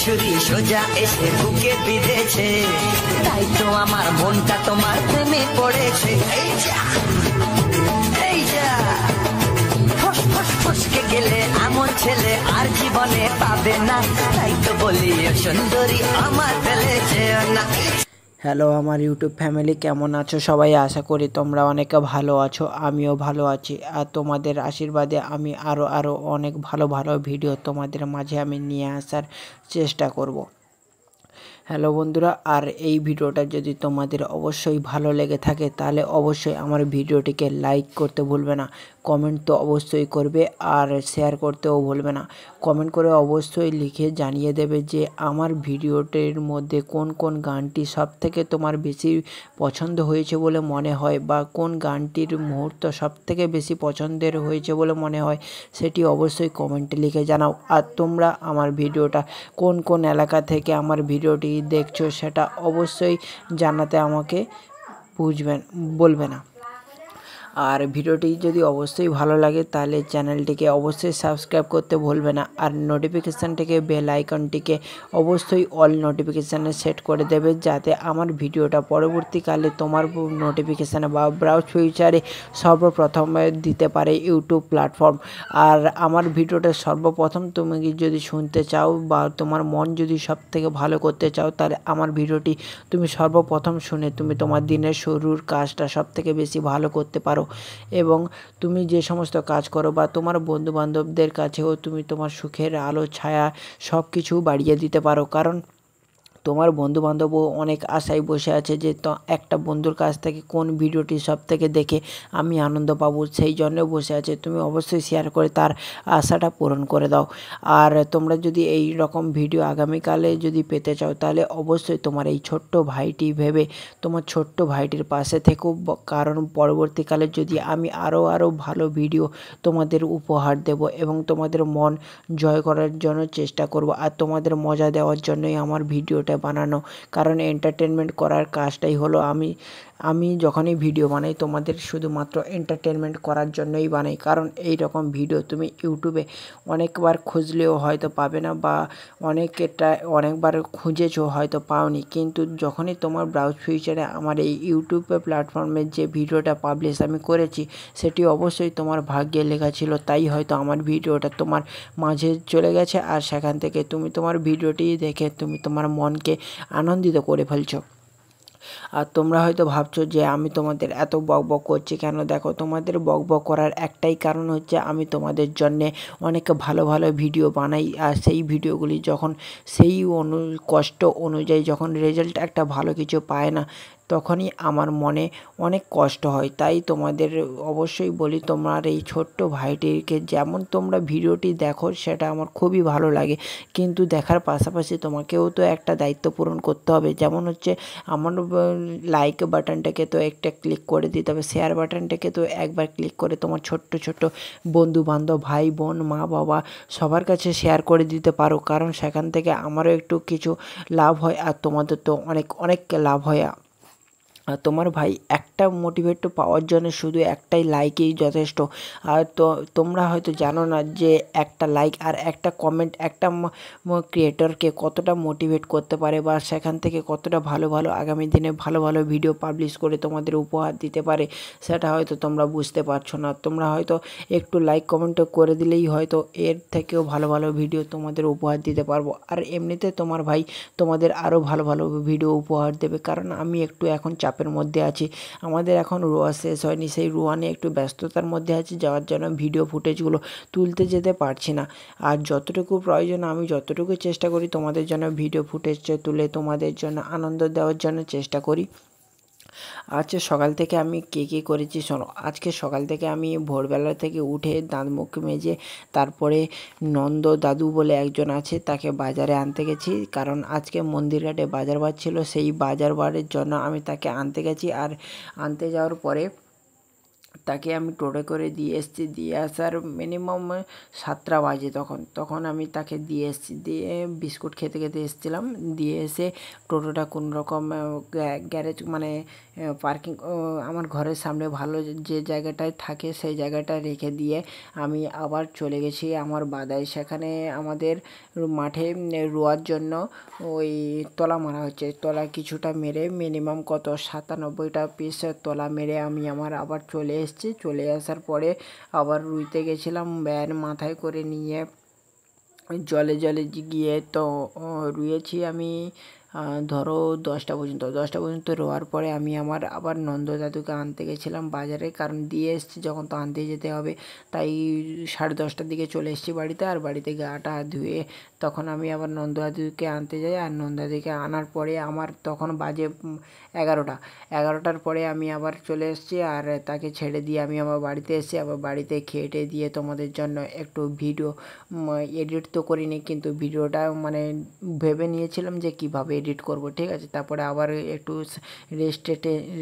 ছুরি সোজা এসে বুকে বিঁধেছে, তাই তো আমার মনটা তোমার প্রেমে পড়েছে। এই যা এই যা, ফস ফস ফসকে গেলে এমন ছেলে আর জীবনে পাবে না, তাই তো বলি ও সুন্দরী আমার ফেলেছে না। হ্যালো আমার ইউটিউব ফ্যামিলি, কেমন আছো সবাই? আশা করি তোমরা অনেকে ভালো আছো, আমিও ভালো আছি। আর তোমাদের আশীর্বাদে আমি আরও অনেক ভালো ভালো ভিডিও তোমাদের মাঝে আমি নিয়ে আসার চেষ্টা করব। হ্যালো বন্ধুরা, আর এই ভিডিওটা যদি তোমাদের অবশ্যই ভালো লেগে থাকে তাহলে অবশ্যই আমার ভিডিওটিকে লাইক করতে ভুলবে না, কমেন্ট তো অবশ্যই করবে আর শেয়ার করতেও ভুলবে না। কমেন্ট করে অবশ্যই লিখে জানিয়ে দেবে যে আমার ভিডিওটির মধ্যে কোন কোন গানটি সবথেকে তোমার বেশি পছন্দ হয়েছে বলে মনে হয়, বা কোন গানটির মুহূর্ত সবথেকে বেশি পছন্দের হয়েছে বলে মনে হয়, সেটি অবশ্যই কমেন্টে লিখে জানাও। আর তোমরা আমার ভিডিওটা কোন কোন এলাকা থেকে আমার ভিডিওটি দেখছো সেটা অবশ্যই জানাতে আমাকে বলবে না। আর ভিডিওটি যদি অবশ্যই ভালো লাগে তাহলে চ্যানেলটিকে অবশ্যই সাবস্ক্রাইব করতে ভুলবে না, আর নোটিফিকেশানটিকে বেল আইকনটিকে অবশ্যই অল নোটিফিকেশানে সেট করে দেবে, যাতে আমার ভিডিওটা পরবর্তীকালে তোমার নোটিফিকেশানে বা ব্রাউজ ফিউচারে সর্বপ্রথম দিতে পারে ইউটিউব প্ল্যাটফর্ম। আর আমার ভিডিওটা সর্বপ্রথম তুমি যদি শুনতে চাও বা তোমার মন যদি সব থেকে ভালো করতে চাও, তাহলে আমার ভিডিওটি তুমি সর্বপ্রথম শুনে তুমি তোমার দিনের শুরুর কাজটা সব থেকে বেশি ভালো করতে পারো, এবং তুমি যে সমস্ত কাজ করো বা তোমার বন্ধুবান্ধবদের কাছেও তুমি তোমার সুখের আলো ছায়া সব কিছু বাড়িয়ে দিতে পারো। কারণ তোমার বন্ধুবান্ধবও অনেক আশায় বসে আছে যে একটা বন্ধুর কাছ থেকে কোন ভিডিওটি সব থেকে দেখে আমি আনন্দ পাবো, সেই জন্য বসে আছে। তুমি অবশ্যই শেয়ার করে তার আশাটা পূরণ করে দাও। আর তোমরা যদি এই রকম ভিডিও আগামীকালে যদি পেতে চাও, তাহলে অবশ্যই তোমার এই ছোট্ট ভাইটি ভেবে তোমার ছোট্ট ভাইটির পাশে থেকেও, কারণ পরবর্তীকালে যদি আমি আরও ভালো ভিডিও তোমাদের উপহার দেব এবং তোমাদের মন জয় করার জন্য চেষ্টা করব, আর তোমাদের মজা দেওয়ার জন্যই আমার ভিডিওটা বানানো। কারণ এন্টারটেনমেন্ট করার কাজটাই হলো আমি যখনই ভিডিও বানাই তোমাদের শুধুমাত্র এন্টারটেনমেন্ট করার জন্যই বানাই। কারণ এই রকম ভিডিও তুমি ইউটিউবে অনেকবার খুঁজলেও হয়তো পাবে না, বা অনেকবার খুঁজেছো হয়তো পাওনি, কিন্তু যখনই তোমার ব্রাউজ ফিউচারে আমার এই ইউটিউব প্ল্যাটফর্মে যে ভিডিওটা পাবলিশ আমি করেছি, সেটি অবশ্যই তোমার ভাগ্যে লেখা ছিল, তাই হয়তো আমার ভিডিওটা তোমার মাঝে চলে গেছে, আর সেখান থেকে তুমি তোমার ভিডিওটি দেখে তুমি তোমার মনকে আনন্দিত করে ফেলছো। আর তোমরা হয়তো ভাবছো যে আমি তোমাদের এত বকবক করছি কেন। দেখো, তোমাদের বকবক করার একটাই কারণ হচ্ছে আমি তোমাদের জন্যে অনেক ভালো ভালো ভিডিও বানাই, আর সেই ভিডিওগুলি যখন সেই কষ্ট অনুযায়ী যখন রেজাল্ট একটা ভালো কিছু পায় না, তখনই আমার মনে অনেক কষ্ট হয়। তাই তোমাদের অবশ্যই বলি, তোমার এই ছোট্ট ভাইটিকে যেমন তোমরা ভিডিওটি দেখো সেটা আমার খুবই ভালো লাগে, কিন্তু দেখার পাশাপাশি তোমাকেও তো একটা দায়িত্ব পূরণ করতে হবে। যেমন হচ্ছে আমার লাইক বাটনটাকে তো একটা ক্লিক করে দিতে হবে, শেয়ার বাটনটাকে তো একবার ক্লিক করে তোমার ছোট্ট ছোট্ট বন্ধু বান্ধব, ভাই বোন, মা বাবা সবার কাছে শেয়ার করে দিতে পারো। কারণ সেখান থেকে আমারও একটু কিছু লাভ হয়, আর তোমাদের তো অনেক লাভ হয়। আর তোমার ভাই একটা মোটিভেট পাওয়ার জন্য শুধু একটাই লাইকই যথেষ্ট। আর তোমরা হয়তো জানো না যে একটা লাইক আর একটা কমেন্ট একটা ক্রিয়েটরকে কতটা মোটিভেট করতে পারে, বা সেখান থেকে কতটা ভালো ভালো আগামী দিনে ভালো ভালো ভিডিও পাবলিশ করে তোমাদের উপহার দিতে পারে, সেটা হয়তো তোমরা বুঝতে পারছো না। তোমরা হয়তো একটু লাইক কমেন্ট করে দিলেই হয়তো এর থেকেও ভালো ভালো ভিডিও তোমাদের উপহার দিতে পারবো। আর এমনিতে তোমার ভাই তোমাদের আরও ভালো ভালো ভিডিও উপহার দেবে, কারণ আমি একটু এখন চাপের মধ্যে আছি। আমাদের এখন রোয়া শেষ হয়নি, সেই রোয়া নিয়ে একটু ব্যস্ততার মধ্যে আছি, যাওয়ার জন্য ভিডিও ফুটেজগুলো তুলতে যেতে পারছি না। আর যতটুকু প্রয়োজন আমি যতটুকু চেষ্টা করি তোমাদের জন্য ভিডিও ফুটেজ তুলে তোমাদের জন্য আনন্দ দেওয়ার জন্য চেষ্টা করি। আজকে সকাল থেকে আমি কী করেছি শোনো। আজকে সকাল থেকে আমি ভোরবেলা থেকে উঠে দাঁত মুখ মেজে তারপরে নন্দ দাদু বলে একজন আছে, তাকে বাজারে আনতে গেছি। কারণ আজকে মন্দিরঘাটে বাজার বার ছিল, সেই বাজার বারের জন্য আমি তাকে আনতে গেছি। আর আনতে যাওয়ার পরে তাকে আমি টোটো করে দিয়ে এসেছি। দিয়ে আসার মিনিমাম 7টা বাজে তখন আমি তাকে দিয়ে এসেছি। দিয়ে বিস্কুট খেতে খেতে এসেছিলাম। দিয়ে এসে টোটোটা কোনোরকম গ্যারেজ মানে পার্কিং আমার ঘরের সামনে ভালো যে জায়গাটায় থাকে সেই জায়গাটা রেখে দিয়ে আমি আবার চলে গেছি আমার বাদায়। সেখানে আমাদের মাঠে রোয়ার জন্য ওই তলা মারা হচ্ছে। তলা কিছুটা মেরে মিনিমাম কত 97টা পিস তলা মেরে আমি আমার আবার চলে এসেছি। চলে আসার পরে আবার রুইতে গেছিলাম ব্যান মাথায় করে নিয়ে জলে গিয়ে তো রুয়েছি আমি ধরো 10টা পর্যন্ত রোয়ার পরে আমি আমার আবার নন্দ দাদুকে আনতে গেছিলাম বাজারে, কারণ দিয়ে এসেছি যখন তো আনতে যেতে হবে। তাই 10:30টার দিকে চলে এসেছি বাড়িতে, আর বাড়িতে গাটা ধুয়ে তখন আমি আবার নন্দ দাদুকে আনতে যাই। আর নন্দ দাদুকে আনার পরে আমার তখন বাজে 11টার পরে আমি আবার চলে এসেছি, আর তাকে ছেড়ে দিয়ে আমি আমার বাড়িতে এসেছি। আবার বাড়িতে খেয়ে দিয়ে তোমাদের জন্য একটু ভিডিও এডিট তো করিনি, কিন্তু ভিডিওটা মানে ভেবে নিয়েছিলাম যে কীভাবে এডিট করব, ঠিক আছে। তারপরে আবার একটু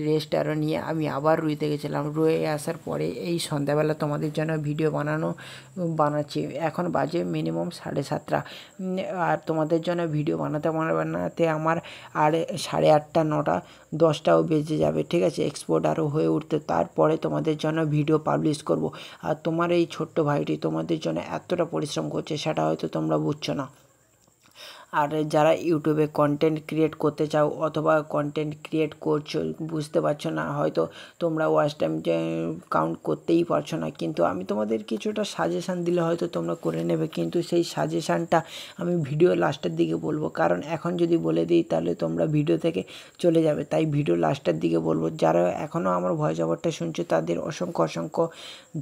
রেস্ট আরও নিয়ে আমি আবার রুইতে গেছিলাম। রুয়ে আসার পরে এই সন্ধ্যাবেলা তোমাদের জন্য ভিডিও বানাচ্ছি। এখন বাজে মিনিমাম 7:30, আর তোমাদের জন্য ভিডিও বানাতে আমার আর 8:30, 9টা, 10টাও বেজে যাবে, ঠিক আছে, এক্সপোর্ট আরও হয়ে উঠতে। তারপরে তোমাদের জন্য ভিডিও পাবলিশ করব। আর তোমার এই ছোট্ট ভাইটি তোমাদের জন্য এতটা পরিশ্রম করছে সেটা হয়তো তোমরা বুঝছো না। আর যারা ইউটিউবে কন্টেন্ট ক্রিয়েট করতে চাও অথবা কন্টেন্ট ক্রিয়েট করছো বুঝতে পারছো না, হয়তো তোমরা ওয়াচ টাইম কাউন্ট করতেই পারছো না, কিন্তু আমি তোমাদের কিছুটা সাজেশান দিলে হয়তো তোমরা করে নেবে। কিন্তু সেই সাজেশানটা আমি ভিডিও লাস্টের দিকে বলবো, কারণ এখন যদি বলে দিই তাহলে তোমরা ভিডিও থেকে চলে যাবে। তাই ভিডিও লাস্টের দিকে বলবো। যারা এখনও আমার ভয়েস ওভারটা শুনছো তাদের অসংখ্য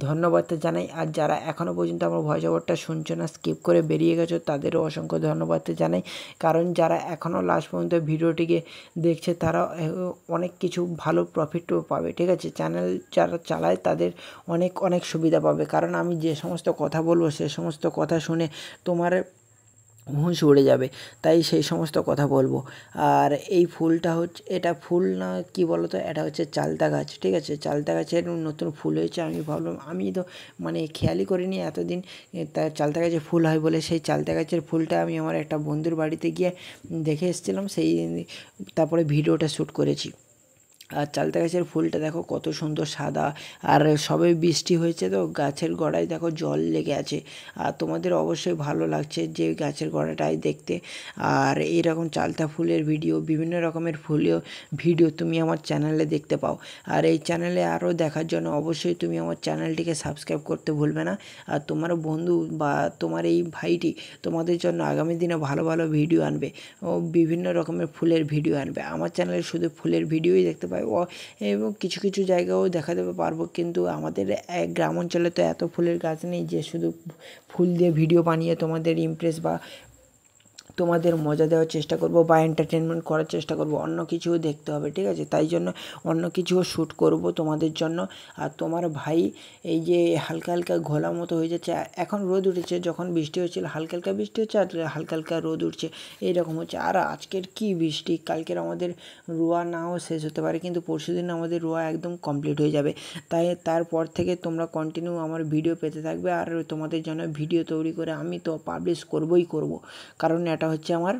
ধন্যবাদ জানাই। আর যারা এখনও পর্যন্ত আমার ভয়েস ওভারটা শুনছো না, স্কিপ করে বেরিয়ে গেছো, তাদেরও অসংখ্য ধন্যবাদ জানাই। কারণ যারা এখনও লাস্ট পর্যন্ত ভিডিওটিকে দেখছে তারা অনেক কিছু ভালো প্রফিটও পাবে, ঠিক আছে। চ্যানেল যারা চালায় তাদের অনেক সুবিধা পাবে, কারণ আমি যে সমস্ত কথা বলবো সে সমস্ত কথা শুনে তোমার হুঁশ উড়ে যাবে, তাই সেই সমস্ত কথা বলবো। আর এই ফুলটা হচ্ছে, এটা ফুল না কি বলো তো, এটা হচ্ছে চালতা গাছ, ঠিক আছে। চালতা গাছের নতুন ফুল হয়েছে। আমি ভাবলাম, আমি তো মানে খেয়ালই করিনি এতদিন তার চালতা গাছে ফুল হয় বলে। সেই চালতা গাছের ফুলটা আমি আমার একটা বন্ধুর বাড়িতে গিয়ে দেখে এসেছিলাম, তারপরে ভিডিওটা শ্যুট করেছি। আর চালতা গাছের ফুলটা দেখো কত সুন্দর সাদা, আর সবে বৃষ্টি হয়েছে তো গাছের গোড়ায় দেখো জল লেগে আছে। আর তোমাদের অবশ্যই ভালো লাগছে যে গাছের গোড়াটায় দেখতে। আর এইরকম চালতা ফুলের ভিডিও, বিভিন্ন রকমের ফুলের ভিডিও তুমি আমার চ্যানেলে দেখতে পাও। আর এই চ্যানেলে আরও দেখার জন্য অবশ্যই তুমি আমার চ্যানেলটিকে সাবস্ক্রাইব করতে ভুলবে না। আর তোমার বন্ধু বা তোমার এই ভাইটি তোমাদের জন্য আগামী দিনে ভালো ভিডিও আনবে, ও বিভিন্ন রকমের ফুলের ভিডিও আনবে। আমার চ্যানেলে শুধু ফুলের ভিডিওই দেখতে এবং কিছু জায়গাও দেখাতে পারবো, কিন্তু আমাদের গ্রাম অঞ্চলে তো এত ফুলের গাছ নেই যে শুধু ফুল দিয়ে ভিডিও বানিয়ে তোমাদের ইমপ্রেস বা তোমাদের মজা দেওয়ার চেষ্টা করব বা এন্টারটেনমেন্ট করার চেষ্টা করব। অন্য কিছুও দেখতে হবে, ঠিক আছে। তাই জন্য অন্য কিছুও শ্যুট করব তোমাদের জন্য। আর তোমার ভাই এই যে হালকা ঘোলা মতো হয়ে যাচ্ছে, এখন রোদ উঠেছে, যখন বৃষ্টি হচ্ছিল হালকা বৃষ্টি হচ্ছে আর হালকা রোদ উঠছে, এইরকম হচ্ছে। আর আজকের কি বৃষ্টি, কালকের আমাদের রোয়া নাও শেষ হতে পারে, কিন্তু পরশুদিন আমাদের রোয়া একদম কমপ্লিট হয়ে যাবে। তাই তারপর থেকে তোমরা কন্টিনিউ আমার ভিডিও পেতে থাকবে। আর তোমাদের জন্য ভিডিও তৈরি করে আমি তো পাবলিশ করবই করব, কারণ এটা হচ্ছে আমার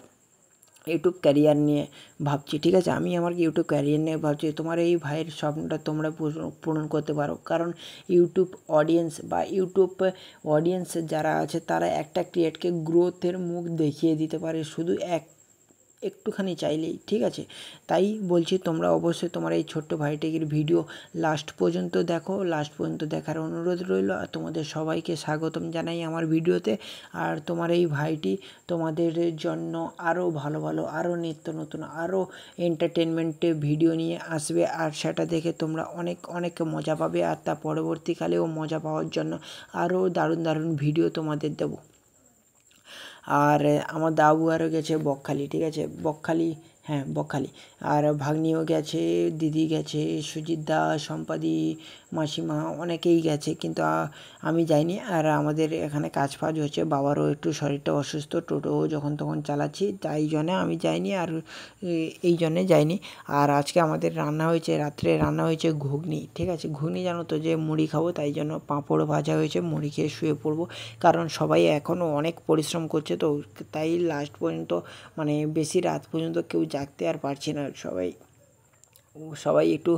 ইউটিউব ক্যারিয়ার নিয়ে ভাবছি, ঠিক আছে। আমি আমার ইউটিউব ক্যারিয়ার নিয়ে ভাবছি। তোমার এই ভাইয়ের স্বপ্নটা তোমরা পূরণ করতে পারো, কারণ ইউটিউব অডিয়েন্স যারা আছে তারা একটা ক্রিয়েটকে গ্রোথের মুখ দেখিয়ে দিতে পারে শুধু একটুখানি চাইলেই, ঠিক আছে। তাই বলছি তোমরা অবশ্যই তোমার এই ছোট্ট ভাইটির ভিডিও লাস্ট পর্যন্ত দেখো, লাস্ট পর্যন্ত দেখার অনুরোধ রইল। আর তোমাদের সবাইকে স্বাগতম জানাই আমার ভিডিওতে। আর তোমার এই ভাইটি তোমাদের জন্য আরও ভালো আরও নিত্য নতুন আরও এন্টারটেনমেন্টে ভিডিও নিয়ে আসবে, আর সেটা দেখে তোমরা অনেক মজা পাবে। আর তা পরবর্তীকালেও মজা পাওয়ার জন্য আরও দারুণ ভিডিও তোমাদের দেবো। আর আমার দাবু আরও গেছে বকখালি, ঠিক আছে, বকখালি আর ভাগ্নিও গেছে, দিদি গেছে, সুজিতদা, সম্পাদি, মাসিমা অনেকেই গেছে, কিন্তু আমি যাইনি। আর আমাদের এখানে কাজ হচ্ছে, বাবারও একটু শরীরটা অসুস্থ, টোটো যখন তখন চালাচ্ছি, তাই জন্য আমি যাইনি। আর এই জন্যে যাইনি। আর আজকে আমাদের রাত্রে রান্না হয়েছে ঘুগনি, ঠিক আছে। ঘুগনি জানো তো যে মুড়ি খাবো, তাই জন্য পাঁপড় ভাজা হয়েছে, মুড়ি খেয়ে শুয়ে পড়বো। কারণ সবাই এখনও অনেক পরিশ্রম করছে তো, তাই লাস্ট পর্যন্ত মানে বেশি রাত পর্যন্ত কেউ জাগতে আর পারছি না, সবাই সবাই একটু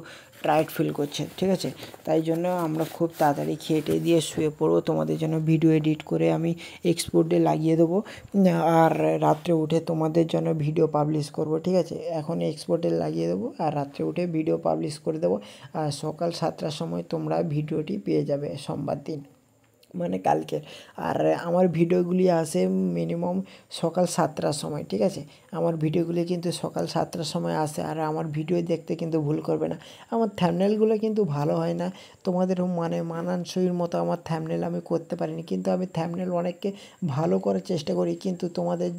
টায়ার্ড ফিল করছে, ঠিক আছে। তাই জন্য আমরা খুব তাড়াতাড়ি খেটে দিয়ে শুয়ে পড়বো। তোমাদের জন্য ভিডিও এডিট করে আমি এক্সপোর্টে লাগিয়ে দেবো, আর রাত্রে উঠে তোমাদের জন্য ভিডিও পাবলিশ করব, ঠিক আছে। এখন এক্সপোর্টে লাগিয়ে দেবো আর রাত্রে উঠে ভিডিও পাবলিশ করে দেবো। আর সকাল 7টার সময় তোমরা ভিডিওটি পেয়ে যাবে সোমবার দিন, মানে কালকে। আর আমার ভিডিওগুলি আসে মিনিমাম সকাল 7টার সময়, ঠিক আছে। আমার ভিডিওগুলি কিন্তু সকাল 7টার সময় আসে। আর আমার ভিডিও দেখতে কিন্তু ভুল করবে না। আমার থাম্বনেলগুলো কিন্তু ভালো হয় না, তোমাদের মানে মানানসইর মতো আমার থাম্বনেল আমি করতে পারিনি, কিন্তু আমি থাম্বনেল অনেককে ভালো করার চেষ্টা করি, কিন্তু তোমাদের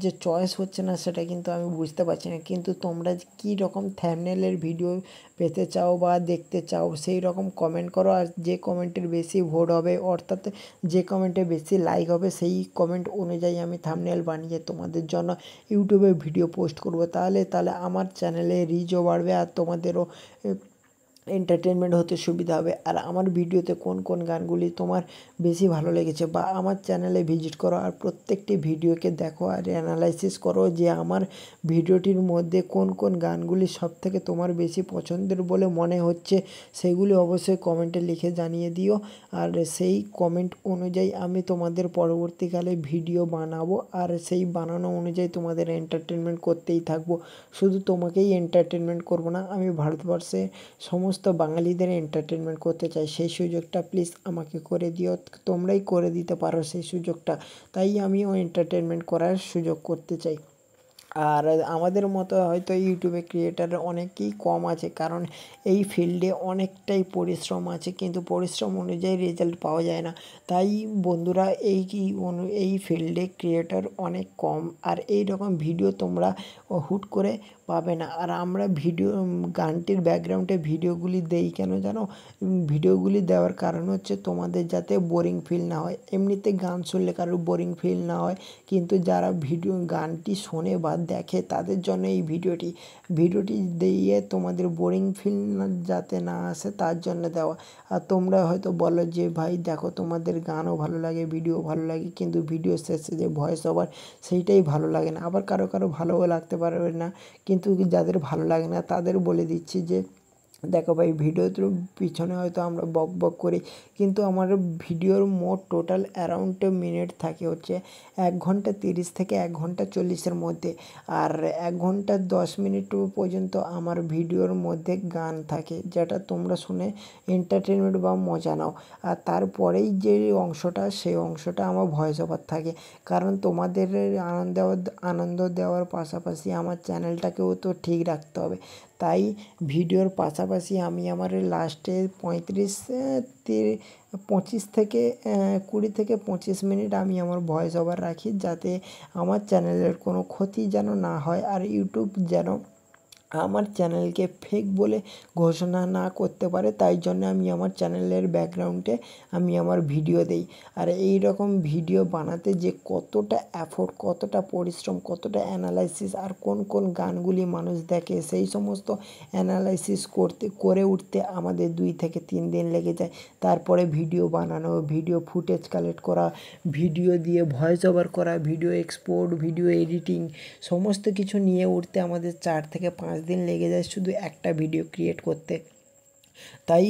যে চয়েস হচ্ছে না সেটা কিন্তু আমি বুঝতে পারছি না। কিন্তু তোমরা কী রকম থাম্বনেলের ভিডিও পেতে চাও বা দেখতে চাও সেই রকম কমেন্ট করো। আর যে কমেন্টের বেশি ভোট হবে, অর্থাৎ যে কমেন্টে বেশি লাইক হবে, সেই কমেন্ট অনুযায়ী আমি থাম্বনেল বানিয়ে তোমাদের জন্য ইউটিউবে ভিডিও পোস্ট করব। তাহলে আমার চ্যানেলে রিচও বাড়বে আর তোমাদেরও এন্টারটেনমেন্ট হতে সুবিধা হবে। আর আমার ভিডিওতে কোন কোন গানগুলি তোমার বেশি ভালো লেগেছে, বা আমার চ্যানেলে ভিজিট করো আর প্রত্যেকটি ভিডিওকে দেখো আর অ্যানালাইসিস করো যে আমার ভিডিওটির মধ্যে কোন কোন গানগুলি সবথেকে তোমার বেশি পছন্দের বলে মনে হচ্ছে, সেগুলি অবশ্যই কমেন্টে লিখে জানিয়ে দিও। আর সেই কমেন্ট অনুযায়ী আমি তোমাদের পরবর্তীকালে ভিডিও বানাবো, আর সেই বানানো অনুযায়ী তোমাদের এন্টারটেনমেন্ট করতেই থাকবো। শুধু তোমাকেই এন্টারটেনমেন্ট করবো না, আমি ভারতবর্ষে সমস্ত বাঙালিদের এন্টারটেনমেন্ট করতে চাই। সেই সুযোগটা প্লিজ আমাকে করে দিও, তোমরাই করে দিতে পারো সেই সুযোগটা। তাই আমিও এন্টারটেনমেন্ট করার সুযোগ করতে চাই। আর আমাদের মতো হয়তো ইউটিউবে ক্রিয়েটার অনেকেই কম আছে, কারণ এই ফিল্ডে অনেকটাই পরিশ্রম আছে, কিন্তু পরিশ্রম অনুযায়ী রেজাল্ট পাওয়া যায় না। তাই বন্ধুরা, এই ফিল্ডে ক্রিয়েটার অনেক কম, আর এই রকম ভিডিও তোমরা হুট করে পাবে না। আর আমরা গানটির ব্যাকগ্রাউন্ডে ভিডিওগুলি দেই কেন জানো? ভিডিওগুলি দেওয়ার কারণ হচ্ছে তোমাদের যাতে বোরিং ফিল না হয়। এমনিতে গান শুনলে কারোর বোরিং ফিল না হয়, কিন্তু যারা গানটি শোনে বা দেখে তাদের জন্য এই ভিডিওটি দিয়ে তোমাদের বোরিং ফিল যাতে না আসে তার জন্য দেওয়া। আর তোমরা হয়তো বলো যে ভাই দেখো, তোমাদের গানও ভালো লাগে, ভিডিও ভালো লাগে, কিন্তু ভিডিও শেষে যে ভয়েস ওভার সেইটাই ভালো লাগে না। আবার কারো ভালোও লাগতে পারবে না, কিন্তু যাদের ভালো লাগে না তাদের বলে দিচ্ছি যে দেখো ভাই, ভিডিওর পিছনে হয়তো আমরা বক বক করি, কিন্তু আমার ভিডিওর মোট টোটাল অ্যারাউন্ড মিনিট থাকে হচ্ছে 1 ঘন্টা 30 থেকে 1 ঘন্টা 40-এর মধ্যে। আর 1 ঘন্টা 10 মিনিট পর্যন্ত আমার ভিডিওর মধ্যে গান থাকে, যেটা তোমরা শুনে এন্টারটেনমেন্ট বা মজা নাও। আর তারপরেই যে অংশটা, সেই অংশটা আমার ভয়েস ওভার থাকে, কারণ তোমাদের আনন্দ দেওয়ার পাশাপাশি আমার চ্যানেলটাকেও তো ঠিক রাখতে হবে। তাই ভিডিওর পাশাপাশি আমি আমার লাস্টে 25 থেকে 20 থেকে 25 মিনিট আমি আমার ভয়েস ওভার রাখি, যাতে আমার চ্যানেলের কোনো ক্ষতি যেন না হয়, আর ইউটিউব যেন আমার চ্যানেলকে ফেক বলে ঘোষণা না করতে পারে। তাই জন্য আমি আমার চ্যানেলের ব্যাকগ্রাউন্ডে আমি আমার ভিডিও দেই। আর এই রকম ভিডিও বানাতে যে কতটা এফোর্ট, কতটা পরিশ্রম, কতটা অ্যানালাইসিস, আর কোন কোন গানগুলি মানুষ দেখে, সেই সমস্ত অ্যানালাইসিস করে উঠতে আমাদের 2 থেকে 3 দিন লেগে যায়। তারপরে ভিডিও বানানো, ভিডিও ফুটেজ কালেক্ট করা, ভিডিও দিয়ে ভয়েস ওভার করা, ভিডিও এক্সপোর্ট, ভিডিও এডিটিং, সমস্ত কিছু নিয়ে উঠতে আমাদের 4 থেকে 5 দিন লেগে যায় শুধু একটা ভিডিও ক্রিয়েট করতে। তাই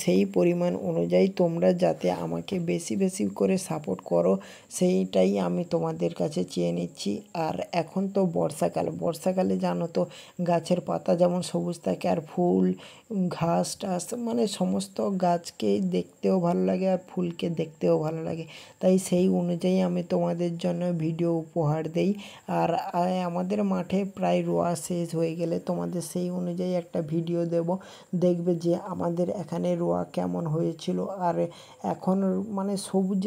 সেই পরিমাণ অনুযায়ী তোমরা যাতে আমাকে বেশি বেশি করে সাপোর্ট করো, সেইটাই আমি তোমাদের কাছে চেয়ে নিচ্ছি। আর এখন তো বর্ষাকালে জানো তো গাছের পাতা যেমন সবুজ থাকে, আর ফুল, ঘাস টাস, মানে সমস্ত গাছকে দেখতেও ভালো লাগে আর ফুলকে দেখতেও ভালো লাগে। তাই সেই অনুযায়ী আমি তোমাদের জন্য ভিডিও উপহার দেই। আর আমাদের মাঠে প্রায় রোয়া শেষ হয়ে গেলে তোমাদের সেই অনুযায়ী একটা ভিডিও দেব, দেখবে যে আমাদের এখানে রোয়া কেমন হয়েছিল। আর এখন মানে সবুজ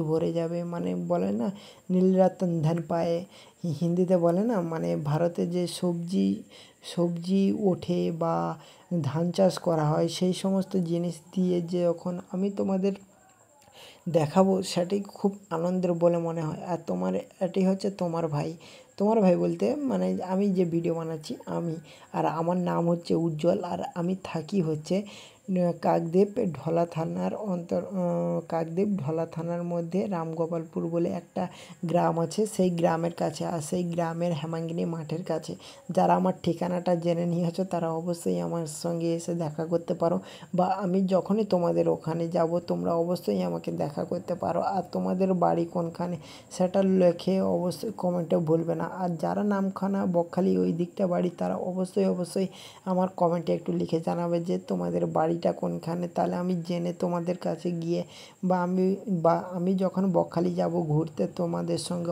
ভরে যাবে, মানে বলে না নীল রতন ধন পায়ে, হিন্দিতে বলে না, মানে ভারতে যে সবজি ওঠে বা ধান চাষ করা হয়, সেই সমস্ত জিনিস দিয়ে যখন আমি তোমাদের দেখাবো, সেটাই খুব আনন্দের বলে মনে হয়। আর এটি হচ্ছে তোমার ভাই বলতে মানে আমি যে ভিডিও বানাচ্ছি আর আমার নাম হচ্ছে উজ্জ্বল, আর আমি থাকি হচ্ছে কাকদ্বীপ ঢলা থানার কাকদ্বীপ ঢলা থানার মধ্যে রামগোপালপুর বলে একটা গ্রাম আছে, সেই গ্রামের কাছে, আর সেই গ্রামের হেমাঙ্গিনী মাঠের কাছে। যারা আমার ঠিকানাটা জেনে নিয়েছো তারা অবশ্যই আমার সঙ্গে এসে দেখা করতে পারো, বা আমি যখনই তোমাদের ওখানে যাব তোমরা অবশ্যই আমাকে দেখা করতে পারো। আর তোমাদের বাড়ি কোনখানে সেটা লেখে অবশ্যই কমেন্টে ভুলবে না। আর যারা নামখানা বকখালি ওই দিকটা বাড়ি তারা অবশ্যই আমার কমেন্টে একটু লিখে জানাবে যে তোমাদের বাড়িটা কোনখানে, তাহলে আমি জেনে তোমাদের কাছে গিয়ে বা আমি যখন বকখালি যাব ঘুরতে তোমাদের সঙ্গে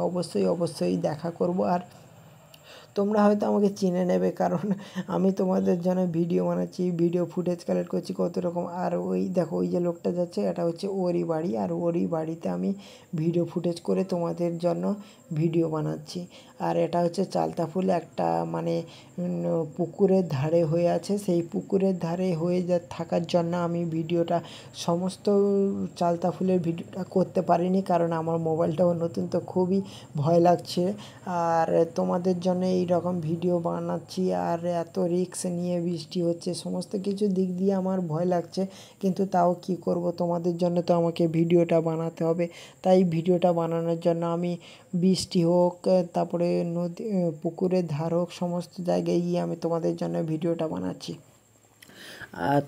অবশ্যই দেখা করব। আর তোমরা হয়তো আমাকে চিনে নেবে, কারণ আমি তোমাদের জন্য ভিডিও বানাচ্ছি, ভিডিও ফুটেজ কালেক্ট করছি কত রকম। আর ওই দেখো ওই যে লোকটা যাচ্ছে এটা হচ্ছে ওরই বাড়ি, আর ওরই বাড়িতে আমি ভিডিও ফুটেজ করে তোমাদের জন্য ভিডিও বানাচ্ছি। আর এটা হচ্ছে চালতা ফুল, একটা মানে পুকুরের ধারে হয়ে আছে, সেই পুকুরের ধারে হয়ে থাকার জন্য আমি ভিডিওটা সমস্ত চালতা ফুলের ভিডিওটা করতে পারিনি, কারণ আমার মোবাইলটাও নতুন তো খুবই ভয় লাগছে। আর তোমাদের জন্য এই রকম ভিডিও বানাচ্ছি, আর এত রিস্ক নিয়ে বৃষ্টি হচ্ছে, সমস্ত কিছু দিক দিয়ে আমার ভয় লাগছে, কিন্তু তাও কি করব, তোমাদের জন্য তো আমাকে ভিডিওটা বানাতে হবে। তাই ভিডিওটা বানানোর জন্য আমি বৃষ্টি হোক, তারপরে নদী পুকুরের ধার হোক, সমস্ত জায়গায় গিয়ে আমি তোমাদের জন্য ভিডিওটা বানাচ্ছি। আর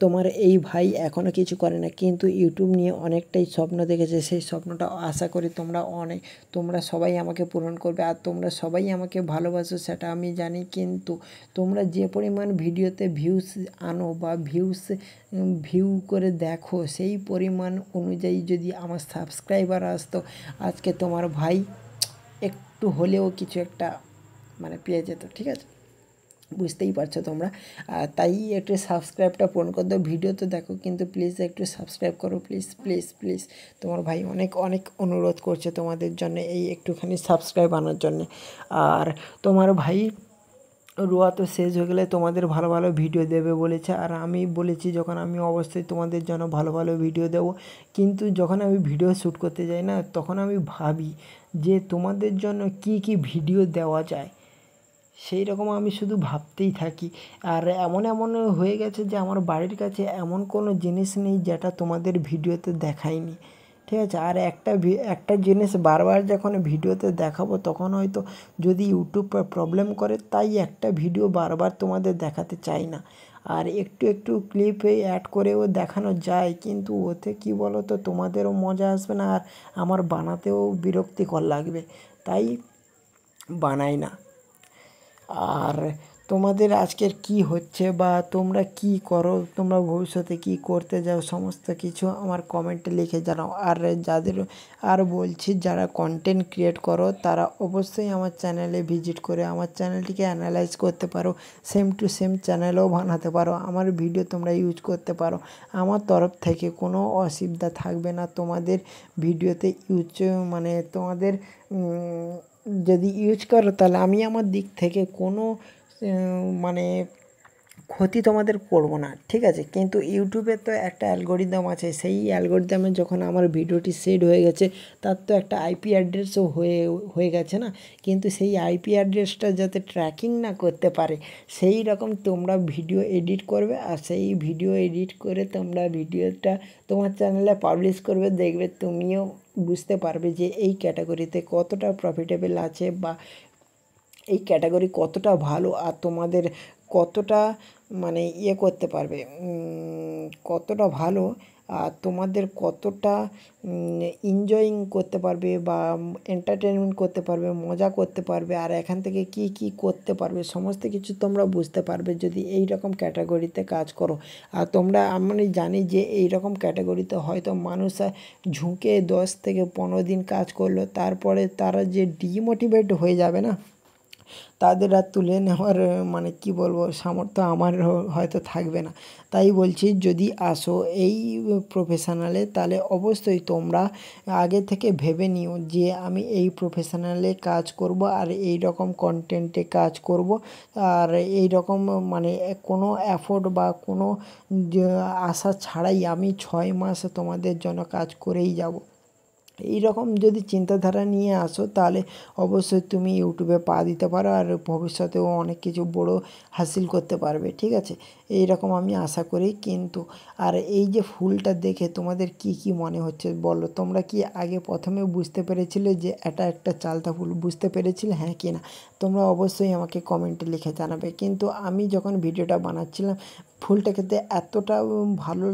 তোমার এই ভাই এখনও কিছু করে না, কিন্তু ইউটিউব নিয়ে অনেকটাই স্বপ্ন দেখেছে, সেই স্বপ্নটা আশা করি তোমরা সবাই আমাকে পূরণ করবে। আর তোমরা সবাই আমাকে ভালোবাসো সেটা আমি জানি, কিন্তু তোমরা যে পরিমাণ ভিডিওতে ভিউস আনো বা ভিউ করে দেখো, সেই পরিমাণ অনুযায়ী যদি আমার সাবস্ক্রাইবার আসতো, আজকে তোমার ভাই একটু হলেও কিছু একটা মানে পেয়ে যেত, ঠিক আছে? বুঝতেই পারছো তোমরা। তাই একটু সাবস্ক্রাইবটা পূরণ করে দাও। ভিডিও তো দেখো, কিন্তু প্লিজ একটু সাবস্ক্রাইব করো, প্লিজ। তোমার ভাই অনেক অনুরোধ করছে তোমাদের জন্য এই একটুখানি সাবস্ক্রাইব আনার জন্যে। আর তোমার ভাই রোয়া তো শেষ হয়ে গেলে তোমাদের ভালো ভিডিও দেবে বলেছে, আর আমি বলেছি যখন আমি অবশ্যই তোমাদের জন্য ভালো ভিডিও দেবো। কিন্তু যখন আমি ভিডিও শ্যুট করতে যাই না, তখন আমি ভাবি যে তোমাদের জন্য কি ভিডিও দেওয়া যায়, সেই রকম আমি শুধু ভাবতেই থাকি। আর এমন হয়ে গেছে যে আমার বাড়ির কাছে এমন কোনো জিনিস নেই যেটা তোমাদের ভিডিওতে দেখাইনি, ঠিক আছে? আর একটা জিনিস বারবার যখন ভিডিওতে দেখাবো তখন হয়তো যদি ইউটিউব প্রবলেম করে, তাই একটা ভিডিও বারবার তোমাদের দেখাতে চাই না। আর একটু ক্লিপে অ্যাড করেও দেখানো যায়, কিন্তু ওতে কি বলো তো, তোমাদেরও মজা আসবে না, আর আমার বানাতেও বিরক্তিকর লাগবে, তাই বানাই না। আর তোমাদের আজকের কি হচ্ছে বা তোমরা কি করো, তোমরা ভবিষ্যতে কি করতে যাও, সমস্ত কিছু আমার কমেন্টে লিখে জানাও। আর বলছি যারা কন্টেন্ট ক্রিয়েট করো তারা অবশ্যই আমার চ্যানেলে ভিজিট করে আমার চ্যানেলটিকে অ্যানালাইজ করতে পারো, সেম টু সেম চ্যানেলও বানাতে পারো, আমার ভিডিও তোমরা ইউজ করতে পারো। আমার তরফ থেকে কোনো অসুবিধা থাকবে না তোমাদের ভিডিওতে মানে তোমাদের যদি ইউজ করো, তাহলে আমি আমার দিক থেকে কোনো মানে ক্ষতি তোমাদের করব না, ঠিক আছে? কিন্তু ইউটিউবে তো একটা অ্যালগোরিদম আছে, সেই অ্যালগোরিদমে যখন আমার ভিডিওটি সেট হয়ে গেছে, তার তো একটা আইপি অ্যাড্রেসও হয়ে গেছে না, কিন্তু সেই আইপি অ্যাড্রেসটা যাতে ট্র্যাকিং না করতে পারে, সেই রকম তোমরা ভিডিও এডিট করবে, আর সেই ভিডিও এডিট করে তোমরা ভিডিওটা তোমার চ্যানেলে পাবলিশ করবে। দেখবে তুমিও বুঝতে পারবে যে এই ক্যাটাগরিতে কতটা প্রফিটেবল আছে, বা এই ক্যাটাগরি কতটা ভালো, আর তোমাদের কতটা মানে করতে পারবে, কতটা ভালো, আর তোমাদের কতটা এনজয়িং করতে পারবে বা এন্টারটেনমেন্ট করতে পারবে, মজা করতে পারবে, আর এখান থেকে কি করতে পারবে, সমস্ত কিছু তোমরা বুঝতে পারবে যদি এই রকম ক্যাটাগরিতে কাজ করো। আর আমি জানি যে এই রকম ক্যাটাগরিতে হয়তো মানুষ ঝুঁকে 10 থেকে 15 দিন কাজ করলো, তারপরে তারা যে ডিমোটিভেট হয়ে যাবে না, তাদের আর তুলে নেওয়ার মানে কি বলবো সামর্থ্য আমার হয়তো থাকবে না। তাই বলছি যদি আসো এই প্রফেশনালে, তাহলে অবশ্যই তোমরা আগে থেকে ভেবে নিও যে আমি এই প্রফেশনালে কাজ করব, আর এই রকম কন্টেন্টে কাজ করব, আর এই রকম মানে কোনো এফোর্ট বা কোনো আশা ছাড়াই আমি 6 মাস তোমাদের জন্য কাজ করেই যাব। এই রকম যদি চিন্তাধারা নিয়ে আসো, তাহলে অবশ্যই তুমি ইউটিউবে পা দিতে পারো, আর ভবিষ্যতেও অনেক কিছু বড় হাসিল করতে পারবে, ঠিক আছে? এইরকম আমি আশা করি। কিন্তু আর এই যে ফুলটা দেখে তোমাদের কি মনে হচ্ছে বলো? তোমরা কি আগে প্রথমে বুঝতে পেরেছিলে যে এটা একটা চালতা ফুল? বুঝতে পেরেছিলে হ্যাঁ কি না? তোমরা অবশ্যই আমাকে কমেন্টে লিখে জানাবে। কিন্তু আমি যখন ভিডিওটা বানাচ্ছিলাম ফুলটা খেতে এতটা ভালো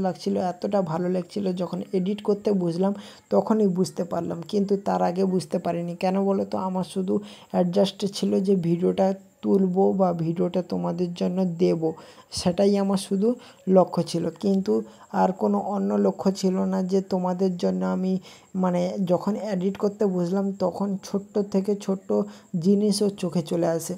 লাগছিল, যখন এডিট করতে বুঝলাম তখনই বুঝতে পারলাম, কিন্তু তার আগে বুঝতে পারিনি। কেন বলো তো? আমার শুধু অ্যাডজাস্ট ছিল যে ভিডিওটা তুলবো বা ভিডিওটা তোমাদের জন্য দেব, সেটাই আমার শুধু লক্ষ্য ছিল। কিন্তু আর কোনো অন্য লক্ষ্য ছিল না যে তোমাদের জন্য আমি মানে যখন এডিট করতে বুঝলাম তখন ছোট্ট থেকে ছোট্ট জিনিসও চোখে চলে আসে।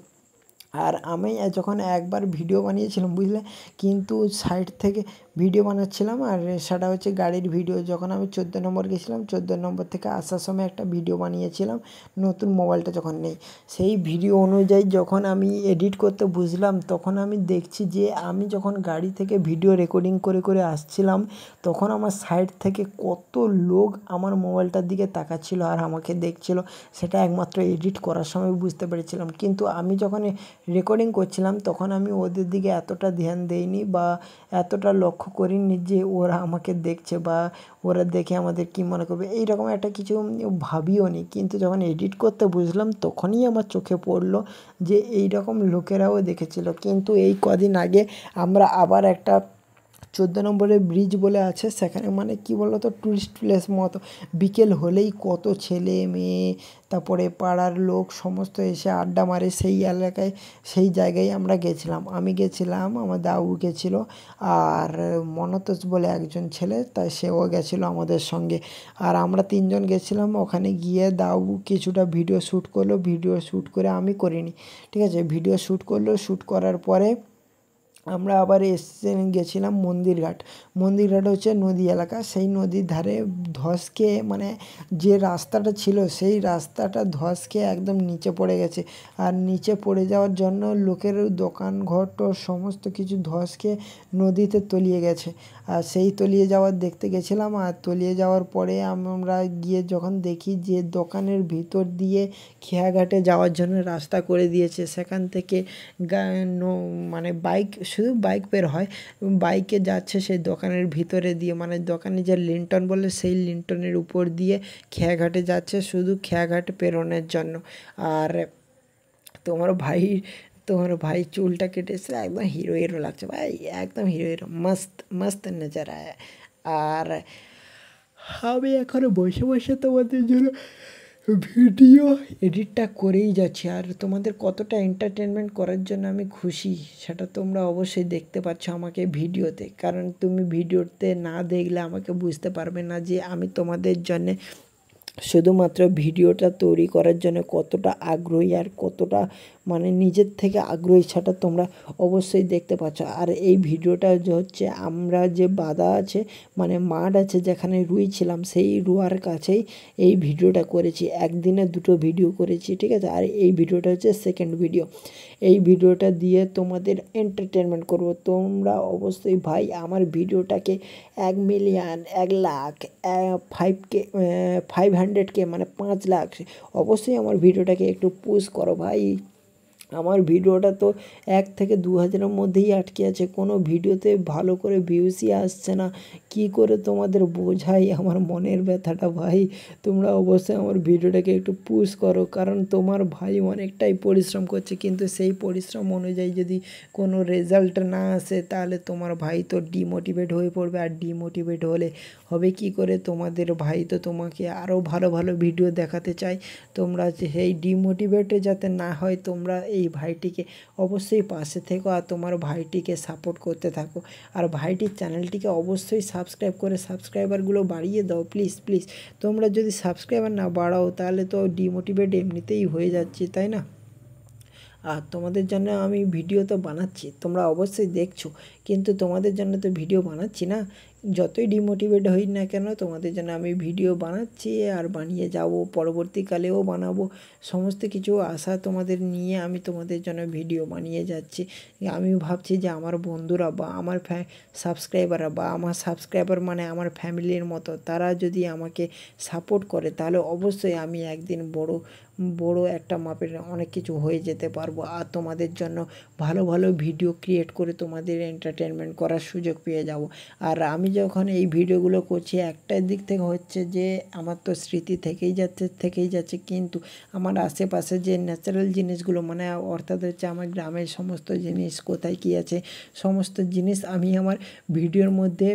আর আমি যখন একবার ভিডিও বানিয়েছিলাম বুঝলে, কিন্তু সাইড থেকে ভিডিও বানাচ্ছিলাম আর সেটা হচ্ছে গাড়ির ভিডিও। যখন আমি 14 নম্বর গেছিলাম, 14 নম্বর থেকে আসার সময় একটা ভিডিও বানিয়েছিলাম, নতুন মোবাইলটা যখন নেই। সেই ভিডিও অনুযায়ী যখন আমি এডিট করতে বুঝলাম তখন আমি দেখছি যে আমি যখন গাড়ি থেকে ভিডিও রেকর্ডিং করে আসছিলাম তখন আমার সাইড থেকে কত লোক আমার মোবাইলটার দিকে তাকাচ্ছিল আর আমাকে দেখছিল। সেটা একমাত্র এডিট করার সময় বুঝতে পেরেছিলাম। কিন্তু আমি যখন রেকর্ডিং করছিলাম তখন আমি ওদের দিকে এতটা ধ্যান দেইনি বা এতটা লক্ষ্য করিনি যে ওরা আমাকে দেখছে বা ওরা দেখে আমাদের কী মনে করবে, এইরকম একটা কিছু ভাবিও নি। কিন্তু যখন এডিট করতে বুঝলাম তখনই আমার চোখে পড়লো যে এইরকম লোকেরাও দেখেছিল। কিন্তু এই কদিন আগে আমরা আবার একটা 14 নম্বরের ব্রিজ বলে আছে, সেখানে মানে কি বলো তো টুরিস্ট প্লেস মতো, বিকেল হলেই কত ছেলে মেয়ে তারপরে পাড়ার লোক সমস্ত এসে আড্ডা মারে সেই এলাকায়। সেই জায়গায় আমরা গেছিলাম, আমি গেছিলাম, আমার দাউ গেছিলো আর মনতোষ বলে একজন ছেলে, তাই সেও গেছিলো আমাদের সঙ্গে। আর আমরা 3 জন গেছিলাম। ওখানে গিয়ে দাউ কিছুটা ভিডিও শ্যুট করলো, ভিডিও শ্যুট করে আমি করিনি, ঠিক আছে। ভিডিও শ্যুট করলো, শ্যুট করার পরে আমরা আবার গেছিলাম মন্দিরঘাট। মন্দিরঘাট হচ্ছে নদী এলাকা, সেই নদীর ধারে ধস খেয়ে মানে যে রাস্তাটা ছিল সেই রাস্তাটা ধস খেয়ে একদম নিচে পড়ে গেছে। আর নিচে পড়ে যাওয়ার জন্য লোকের দোকান ঘর টর সমস্ত কিছু ধস খেয়ে নদীতে তলিয়ে গেছে। আর সেই তলিয়ে যাওয়ার দেখতে গেছিলাম। আর তলিয়ে যাওয়ার পরে আমরা গিয়ে যখন দেখি যে দোকানের ভিতর দিয়ে খেয়াঘাটে যাওয়ার জন্য রাস্তা করে দিয়েছে, সেখান থেকে মানে শুধু বাইক বের হয়, বাইকে যাচ্ছে সেই দোকানের ভিতরে দিয়ে, মানে দোকানে যে লিন্টন বলে সেই লিন্টনের উপর দিয়ে খেয়াঘাটে যাচ্ছে শুধু খেয়াঘাট পেরোনোর জন্য। আর তোমার ভাই চুলটা কেটেছে, একদম হিরো লাগছে ভাই, একদম হিরো মস্ত মস্ত নজর আয়। আর আমি এখন বসে তোমাদের জন্য ভিডিও এডিটটা করেই যাচ্ছি। আর তোমাদের কতটা এন্টারটেনমেন্ট করার জন্য আমি খুশি সেটা তোমরা অবশ্যই দেখতে পাচ্ছ আমাকে ভিডিওতে। কারণ তুমি ভিডিওতে না দেখলে আমাকে বুঝতে পারবে না যে আমি তোমাদের জন্যে শুধুমাত্র ভিডিওটা তৈরি করার জন্য কতটা আগ্রহী আর কতটা মানে নিজের থেকে আগ্রহী সেটা তোমরা অবশ্যই দেখতে পাচ্ছ। আর এই ভিডিওটা হচ্ছে আমরা যে বাঁধা আছে মানে মাঠ আছে যেখানে রুইছিলাম সেই রুয়ার কাছেই এই ভিডিওটা করেছি। একদিনে 2টো ভিডিও করেছি, ঠিক আছে। আর এই ভিডিওটা হচ্ছে সেকেন্ড ভিডিও। এই ভিডিওটা দিয়ে তোমাদের এন্টারটেনমেন্ট করব। তোমরা অবশ্যই ভাই আমার ভিডিওটাকে 1 মিলিয়ন 1 লাখ 500K মানে 5 লাখ অবশ্যই আমার ভিডিওটাকে একটু পুশ করো ভাই। আমার ভিডিওটা তো 1 থেকে 2 হাজারের মধ্যেই আটকে আছে, কোনো ভিডিওতে ভালো করে ভিউসই আসছে না। কি করে তোমাদের বোঝাই আমার মনের ব্যথাটা ভাই। তোমরা অবশ্যই আমার ভিডিওটাকে একটু পুশ করো, কারণ তোমার ভাই অনেকটাই পরিশ্রম করছে, কিন্তু সেই পরিশ্রম অনুযায়ী যদি কোনো রেজাল্ট না আসে তাহলে তোমার ভাই তো ডিমোটিভেট হয়ে পড়বে। আর ডিমোটিভেট হলে হবে কি করে? তোমাদের ভাই তো তোমাকে আরও ভালো ভালো ভিডিও দেখাতে চাই। তোমরা সেই ডিমোটিভেটে যাতে না হয় তোমরা এই ভাইটিকে অবশ্যই পাশে থেকো আর তোমার ভাইটিকে সাপোর্ট করতে থাকো। আর ভাইটির চ্যানেলটিকে অবশ্যই সাবস্ক্রাইব করে সাবস্ক্রাইবারগুলো বাড়িয়ে দাও প্লিজ। তোমরা যদি সাবস্ক্রাইবার না বাড়াও তাহলে তো ডিমোটিভেট এমনিতেই হয়ে যাচ্ছে, তাই না? আর তোমাদের জন্য আমি ভিডিও তো বানাচ্ছি, তোমরা অবশ্যই দেখছো, কিন্তু তোমাদের জন্য তো ভিডিও বানাচ্ছি না। যতই ডিমোটিভেট হই না কেন তোমাদের জন্য আমি ভিডিও বানাচ্ছি আর বানিয়ে যাব, পরবর্তীকালেও বানাবো। সমস্ত কিছু আশা তোমাদের নিয়ে আমি তোমাদের জন্য ভিডিও বানিয়ে যাচ্ছি। আমি ভাবছি যে আমার বন্ধুরা বা আমার সাবস্ক্রাইবাররা বা আমার সাবস্ক্রাইবার মানে আমার ফ্যামিলির মতো, তারা যদি আমাকে সাপোর্ট করে তাহলে অবশ্যই আমি একদিন বড় একটা মাপের অনেক কিছু হয়ে যেতে পারবো। আর তোমাদের জন্য ভালো ভিডিও ক্রিয়েট করে তোমাদের এন্টারটেনমেন্ট করার সুযোগ পেয়ে যাব। আর আমি যখন এই ভিডিওগুলো করছি একটা দিক থেকে হচ্ছে যে আমার তো স্মৃতি থেকেই যাচ্ছে কিন্তু আমার আশেপাশে যে ন্যাচারাল জিনিসগুলো মানে অর্থাৎ হচ্ছে আমার গ্রামের সমস্ত জিনিস কোথায় কী আছে সমস্ত জিনিস আমি আমার ভিডিওর মধ্যে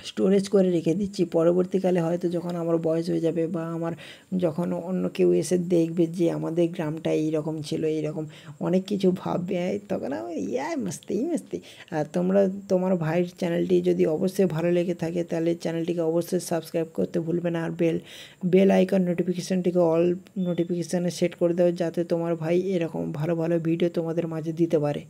স্টোরেজ করে রেখে দিচ্ছি। পরবর্তীকালে হয়তো যখন আমার বয়স হয়ে যাবে বা আমার যখন অন্য কেউ এসে দেখবে যে আমাদের গ্রামটা এইরকম ছিল, এইরকম অনেক কিছু ভাববে, তখন আমি মস্তি। আর তোমার ভাইয়ের চ্যানেলটি যদি অবশ্যই ভালো লেগে থাকে তাহলে চ্যানেলটিকে অবশ্যই সাবস্ক্রাইব করতে ভুলবে না। আর বেল আইকন নোটিফিকেশানটিকে অল নোটিফিকেশানে সেট করে দাও যাতে তোমার ভাই এরকম ভালো ভিডিও তোমাদের মাঝে দিতে পারে।